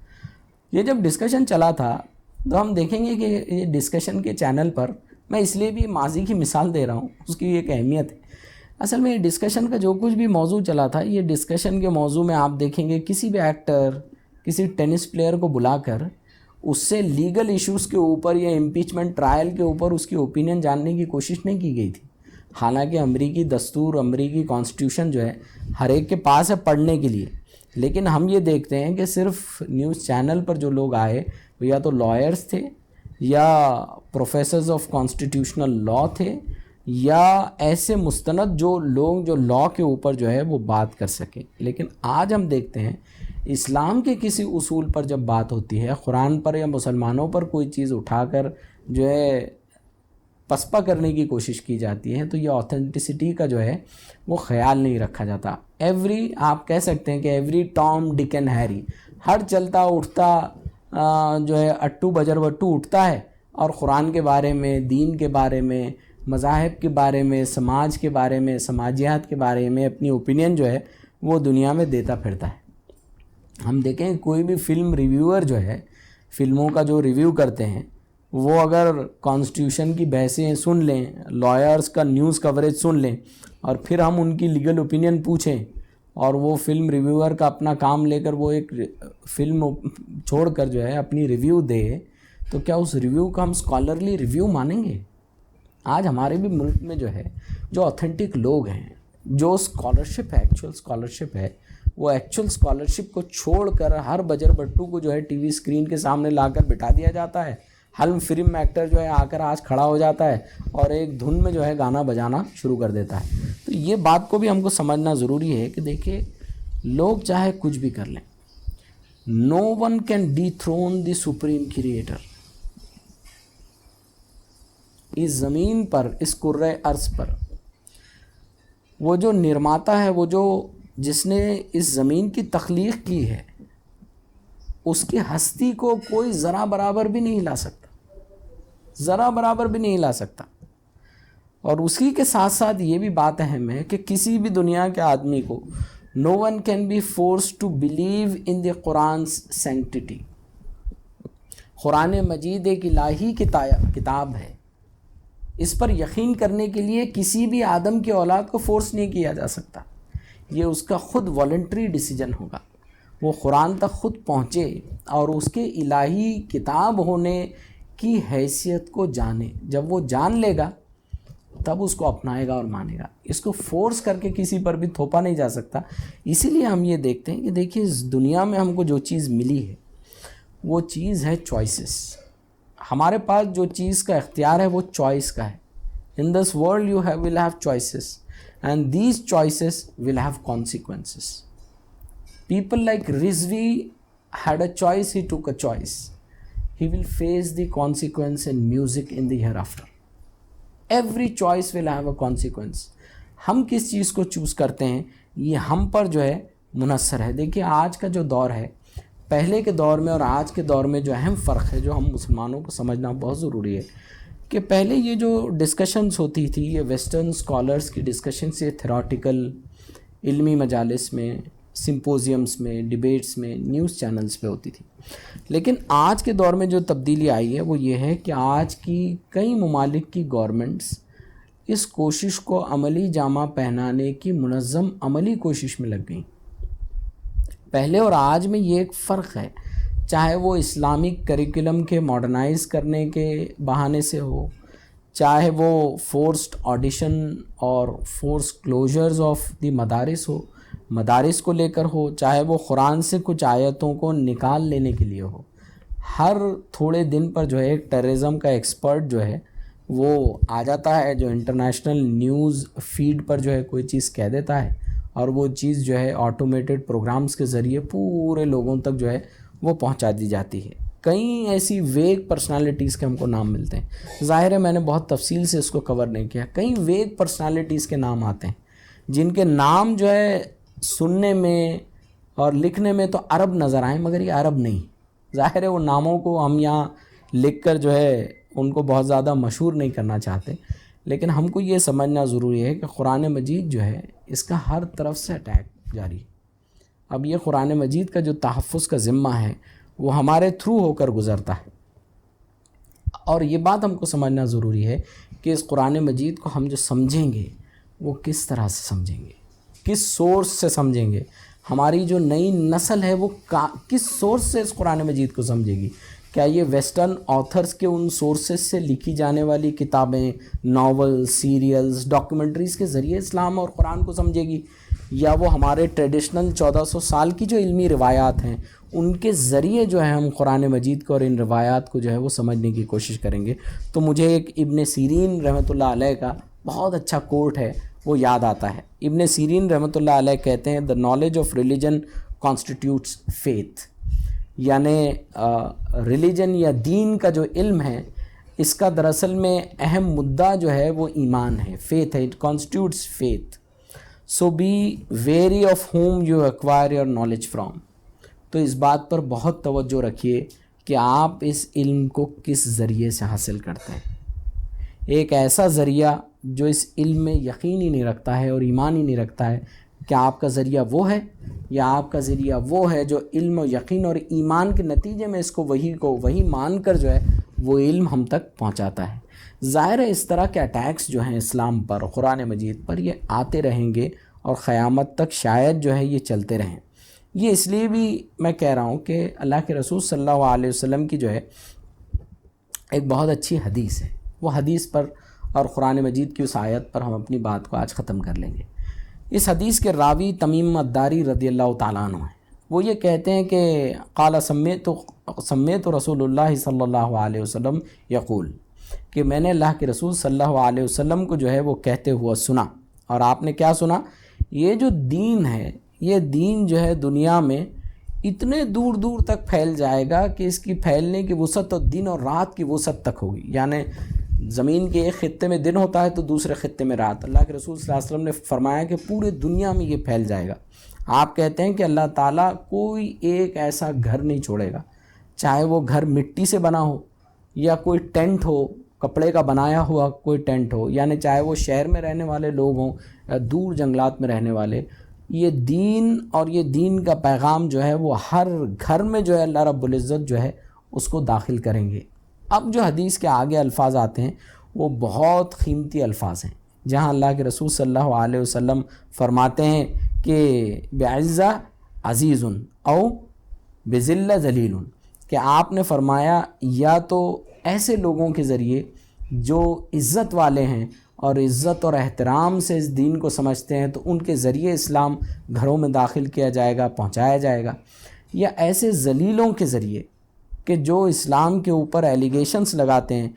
Speaker 1: یہ جب ڈسکشن چلا تھا تو ہم دیکھیں گے کہ یہ ڈسکشن کے چینل پر، میں اس لیے بھی ماضی کی مثال دے رہا ہوں، اس کی ایک اہمیت ہے۔ اصل میں یہ ڈسکشن کا جو کچھ بھی موضوع چلا تھا، یہ ڈسکشن کے موضوع میں آپ دیکھیں گے کسی بھی ایکٹر، کسی ٹینس پلیئر کو بلا کر اس سے لیگل ایشوز کے اوپر یا امپیچمنٹ ٹرائل کے اوپر اس کی اوپینین جاننے کی کوشش نہیں کی گئی تھی۔ حالانکہ امریکی دستور، امریکی کانسٹیٹیوشن جو ہے ہر ایک کے پاس ہے پڑھنے کے لیے، لیکن ہم یہ دیکھتے ہیں کہ صرف نیوز چینل پر جو لوگ آئے وہ یا تو لائرز تھے، یا پروفیسرز آف کانسٹیٹیوشنل لاء تھے، یا ایسے مستند جو لوگ جو لاء کے اوپر جو ہے وہ بات کر سکیں۔ لیکن آج ہم دیکھتے ہیں اسلام کے کسی اصول پر جب بات ہوتی ہے، قرآن پر یا مسلمانوں پر کوئی چیز اٹھا کر جو ہے پسپا کرنے کی کوشش کی جاتی ہے، تو یہ آتھینٹسٹی کا جو ہے وہ خیال نہیں رکھا جاتا۔ آپ کہہ سکتے ہیں کہ ایوری ٹام ڈک اینڈ ہیری، ہر چلتا اٹھتا جو ہے اٹو بجر بٹو اٹھتا ہے اور قرآن کے بارے میں، دین کے بارے میں، مذاہب کے بارے میں، سماج کے بارے میں، سماجیات کے بارے میں اپنی اوپینین جو ہے وہ دنیا میں دیتا پھرتا ہے۔ ہم دیکھیں کوئی بھی فلم ریویور جو ہے، فلموں کا جو ریویو کرتے ہیں، وہ اگر کانسٹیٹیوشن کی بحثیں سن لیں، لائرز کا نیوز کوریج سن لیں، اور پھر ہم ان کی لیگل اوپینین پوچھیں، اور وہ فلم ریویور کا اپنا کام لے کر وہ ایک فلم چھوڑ کر جو ہے اپنی ریویو دے، تو کیا اس ریویو کا ہم اسکالرلی ریویو مانیں گے؟ آج ہمارے بھی ملک میں جو ہے جو آتھینٹک لوگ ہیں، جو اسکالرشپ ہے، ایکچوئل اسکالرشپ ہے، وہ ایکچوئل اسکالرشپ کو چھوڑ کر ہر بجر بٹو کو جو ہے ٹی وی اسکرین کے سامنے لا کر بٹھا دیا جاتا ہے۔ ہر فلم ایکٹر جو ہے آ کر آج کھڑا ہو جاتا ہے اور ایک دھن میں جو ہے گانا بجانا شروع کر دیتا ہے۔ تو یہ بات کو بھی ہم کو سمجھنا ضروری ہے کہ دیکھیں لوگ چاہے کچھ بھی کر لیں، no one can dethrone the supreme creator. اس زمین پر، اس کرۂ ارض پر وہ جو نرماتا ہے، وہ جو جس نے اس زمین کی تخلیق کی ہے، اس کی ہستی کو کوئی ذرا برابر بھی نہیں لا سکتا، ذرا برابر بھی نہیں لا سکتا۔ اور اسی کے ساتھ ساتھ یہ بھی بات اہم ہے کہ کسی بھی دنیا کے آدمی کو no one can be forced to believe in the Quran's sanctity. Quran Majeed ایک الہی کتاب ہے، اس پر یقین کرنے کے لیے کسی بھی آدم کی اولاد کو فورس نہیں کیا جا سکتا، یہ اس کا خود والنٹری ڈیسیجن ہوگا۔ وہ قرآن تک خود پہنچے اور اس کے الہی کتاب ہونے کی حیثیت کو جانے، جب وہ جان لے گا تب اس کو اپنائے گا اور مانے گا۔ اس کو فورس کر کے کسی پر بھی تھوپا نہیں جا سکتا۔ اسی لیے ہم یہ دیکھتے ہیں کہ دیکھیے اس دنیا میں ہم کو جو چیز ملی ہے وہ چیز ہے چوائسز۔ ہمارے پاس جو چیز کا اختیار ہے وہ چوائس کا ہے۔ In this world you will have choices, and these choices will have consequences. People like Rizvi had a choice, he took a choice. He will face the consequence in music in the hereafter. Every choice will have a consequence. ہم کس چیز کو choose کرتے ہیں یہ ہم پر جو ہے منحصر ہے۔ دیکھیے آج کا جو دور ہے، پہلے کے دور میں اور آج کے دور میں جو اہم فرق ہے، جو ہم مسلمانوں کو سمجھنا بہت ضروری ہے، کہ پہلے یہ جو ڈسکشنز ہوتی تھی، یہ ویسٹرن اسکالرس کی ڈسکشنز یہ تھیورٹیکل علمی مجالس میں، سمپوزیمز میں، ڈیبیٹس میں، نیوز چینلز پہ ہوتی تھی۔ لیکن آج کے دور میں جو تبدیلی آئی ہے وہ یہ ہے کہ آج کی کئی ممالک کی گورنمنٹس اس کوشش کو عملی جامہ پہنانے کی منظم عملی کوشش میں لگ گئیں۔ پہلے اور آج میں یہ ایک فرق ہے، چاہے وہ اسلامک کریکولم کے ماڈرنائز کرنے کے بہانے سے ہو، چاہے وہ فورسڈ آڈیشن اور فورس کلوجرز آف دی مدارس ہو، مدارس کو لے کر ہو، چاہے وہ قرآن سے کچھ آیتوں کو نکال لینے کے لیے ہو۔ ہر تھوڑے دن پر جو ہے ایک ٹیررزم کا ایکسپرٹ جو ہے وہ آ جاتا ہے، جو انٹرنیشنل نیوز فیڈ پر جو ہے کوئی چیز کہہ دیتا ہے، اور وہ چیز جو ہے آٹومیٹڈ پروگرامز کے ذریعے پورے لوگوں تک جو ہے وہ پہنچا دی جاتی ہے۔ کئی ایسی ویگ پرسنالٹیز کے ہم کو نام ملتے ہیں، ظاہر ہے میں نے بہت تفصیل سے اس کو کور نہیں کیا۔ کئی ویگ پرسنالٹیز کے نام آتے ہیں جن کے نام جو ہے سننے میں اور لکھنے میں تو عرب نظر آئیں، مگر یہ عرب نہیں۔ ظاہر ہے وہ ناموں کو ہم یہاں لکھ کر جو ہے ان کو بہت زیادہ مشہور نہیں کرنا چاہتے، لیکن ہم کو یہ سمجھنا ضروری ہے کہ قرآن مجید جو ہے اس کا ہر طرف سے اٹیک جاری ہے۔ اب یہ قرآن مجید کا جو تحفظ کا ذمہ ہے وہ ہمارے تھرو ہو کر گزرتا ہے. اور یہ بات ہم کو سمجھنا ضروری ہے کہ اس قرآن مجید کو ہم جو سمجھیں گے وہ کس طرح سے سمجھیں گے, کس سورس سے سمجھیں گے. ہماری جو نئی نسل ہے وہ کس سورس سے اس قرآن مجید کو سمجھے گی. کیا یہ ویسٹرن آتھرز کے ان سورسز سے لکھی جانے والی کتابیں, ناول, سیریلز, ڈاکیومنٹریز کے ذریعے اسلام اور قرآن کو سمجھے گی, یا وہ ہمارے ٹریڈیشنل 1400 سال کی جو علمی روایات ہیں ان کے ذریعے جو ہے ہم قرآن مجید کو اور ان روایات کو جو ہے وہ سمجھنے کی کوشش کریں گے. تو مجھے ایک ابن سیرین رحمۃ اللہ علیہ کا بہت اچھا کوٹ ہے وہ یاد آتا ہے. ابن سیرین رحمۃ اللہ علیہ کہتے ہیں the knowledge of religion constitutes faith, یعنی ریلیجن یا دین کا جو علم ہے اس کا دراصل میں اہم مدعا جو ہے وہ ایمان ہے, فیتھ ہے, it constitutes faith. So be wary of whom you acquire your knowledge from. تو اس بات پر بہت توجہ رکھیے کہ آپ اس علم کو کس ذریعے سے حاصل کرتے ہیں. ایک ایسا ذریعہ جو اس علم میں یقین ہی نہیں رکھتا ہے اور ایمان ہی نہیں رکھتا ہے, کیا آپ کا ذریعہ وہ ہے یا آپ کا ذریعہ وہ ہے جو علم و یقین اور ایمان کے نتیجے میں اس کو وہی مان کر جو ہے وہ علم ہم تک پہنچاتا ہے. ظاہر ہے اس طرح کے اٹیکس جو ہیں اسلام پر, قرآن مجید پر, یہ آتے رہیں گے اور قیامت تک شاید جو ہے یہ چلتے رہیں. یہ اس لیے بھی میں کہہ رہا ہوں کہ اللہ کے رسول صلی اللہ علیہ وسلم کی جو ہے ایک بہت اچھی حدیث ہے, وہ حدیث پر اور قرآن مجید کی اس آیت پر ہم اپنی بات کو آج ختم کر لیں گے. اس حدیث کے راوی تمیم الداری رضی اللہ تعالیٰ عنہ ہیں. وہ یہ کہتے ہیں کہ قال سمیت رسول اللہ صلی اللہ علیہ وسلم یقول, کہ میں نے اللہ کے رسول صلی اللہ علیہ وسلم کو جو ہے وہ کہتے ہوا سنا. اور آپ نے کیا سنا؟ یہ جو دین ہے, یہ دین جو ہے دنیا میں اتنے دور دور تک پھیل جائے گا کہ اس کی پھیلنے کی وسعت تو دن اور رات کی وسعت تک ہوگی. یعنی زمین کے ایک خطے میں دن ہوتا ہے تو دوسرے خطے میں رات. اللہ کے رسول صلی اللہ علیہ وسلم نے فرمایا کہ پورے دنیا میں یہ پھیل جائے گا. آپ کہتے ہیں کہ اللہ تعالیٰ کوئی ایک ایسا گھر نہیں چھوڑے گا, چاہے وہ گھر مٹی سے بنا ہو یا کوئی ٹینٹ ہو, کپڑے کا بنایا ہوا کوئی ٹینٹ ہو, یعنی چاہے وہ شہر میں رہنے والے لوگ ہوں یا دور جنگلات میں رہنے والے, یہ دین اور یہ دین کا پیغام جو ہے وہ ہر گھر میں جو ہے اللہ رب العزت جو ہے اس کو داخل کریں گے. اب جو حدیث کے آگے الفاظ آتے ہیں وہ بہت قیمتی الفاظ ہیں, جہاں اللہ کے رسول صلی اللہ علیہ وسلم فرماتے ہیں کہ بعزہ عزیز او بذلہ ذلیل, کہ آپ نے فرمایا یا تو ایسے لوگوں کے ذریعے جو عزت والے ہیں اور عزت اور احترام سے اس دین کو سمجھتے ہیں تو ان کے ذریعے اسلام گھروں میں داخل کیا جائے گا, پہنچایا جائے گا, یا ایسے ذلیلوں کے ذریعے کہ جو اسلام کے اوپر ایلیگیشنز لگاتے ہیں,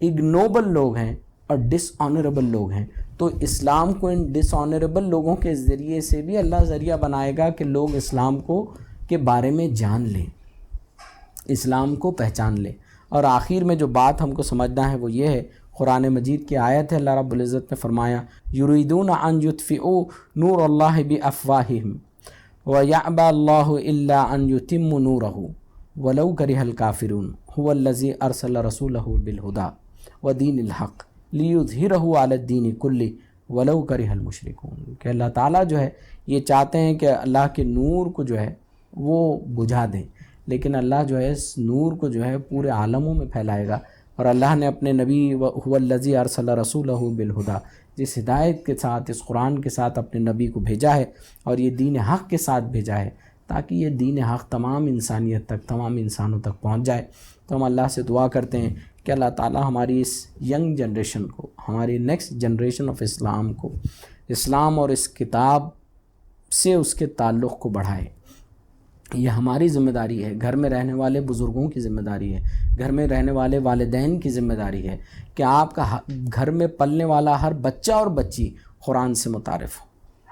Speaker 1: اگنوبل لوگ ہیں اور ڈس آنریبل لوگ ہیں. تو اسلام کو ان ڈس آنریبل لوگوں کے ذریعے سے بھی اللہ ذریعہ بنائے گا کہ لوگ اسلام کو کے بارے میں جان لیں, اسلام کو پہچان لیں. اور آخر میں جو بات ہم کو سمجھنا ہے وہ یہ ہے, قرآن مجید کی آیت ہے, اللہ رب العزت نے فرمایا یریدون ان یطفئوا نور اللہ بافواہہم ویأبی اللہ الا ان یتم نورہ ولو کرہ الکافرون هو الذی ارسل رسولہ بالہدی ودین الحق لیظہرہ علی الدین کلہ ولو کرہ المشرکون. کہ اللہ تعالیٰ جو ہے یہ چاہتے ہیں کہ اللہ کے نور کو جو ہے وہ بجھا دیں, لیکن اللہ جو ہے اس نور کو جو ہے پورے عالموں میں پھیلائے گا. اور اللہ نے اپنے نبی هو الذی ارسل رسولہ بالہدی, جس ہدایت کے ساتھ, اس قرآن کے ساتھ اپنے نبی کو بھیجا ہے اور یہ دین حق کے ساتھ بھیجا ہے تاکہ یہ دین حق تمام انسانیت تک, تمام انسانوں تک پہنچ جائے. تو ہم اللہ سے دعا کرتے ہیں کہ اللہ تعالیٰ ہماری اس ینگ جنریشن کو, ہماری نیکسٹ جنریشن آف اسلام کو, اسلام اور اس کتاب سے اس کے تعلق کو بڑھائے. یہ ہماری ذمہ داری ہے, گھر میں رہنے والے بزرگوں کی ذمہ داری ہے, گھر میں رہنے والے والدین کی ذمہ داری ہے کہ آپ کا گھر میں پلنے والا ہر بچہ اور بچی قرآن سے متعارف ہو.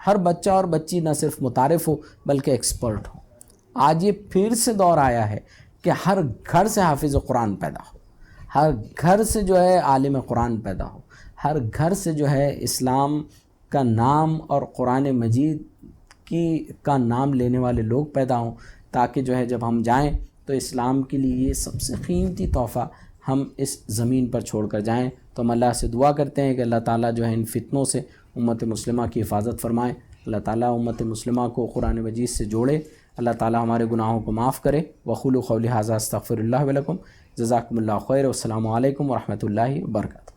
Speaker 1: ہر بچہ اور بچی نہ صرف متعارف ہو بلکہ ایکسپرٹ ہو. آج یہ پھر سے دور آیا ہے کہ ہر گھر سے حافظ قرآن پیدا ہو, ہر گھر سے جو ہے عالم قرآن پیدا ہو, ہر گھر سے جو ہے اسلام کا نام اور قرآن مجید کا نام لینے والے لوگ پیدا ہوں, تاکہ جو ہے جب ہم جائیں تو اسلام کے لیے یہ سب سے قیمتی تحفہ ہم اس زمین پر چھوڑ کر جائیں. تو ہم اللہ سے دعا کرتے ہیں کہ اللہ تعالیٰ جو ہے ان فتنوں سے امت مسلمہ کی حفاظت فرمائے. اللہ تعالیٰ امت مسلمہ کو قرآن مجید سے جوڑے, اللہ تعالی ہمارے گناہوں کو معاف کرے۔ وقولوا قولی ھذا استغفر اللہ ولکم، جزاکم اللہ خیر، والسلام علیکم ورحمۃ اللہ وبرکاتہ۔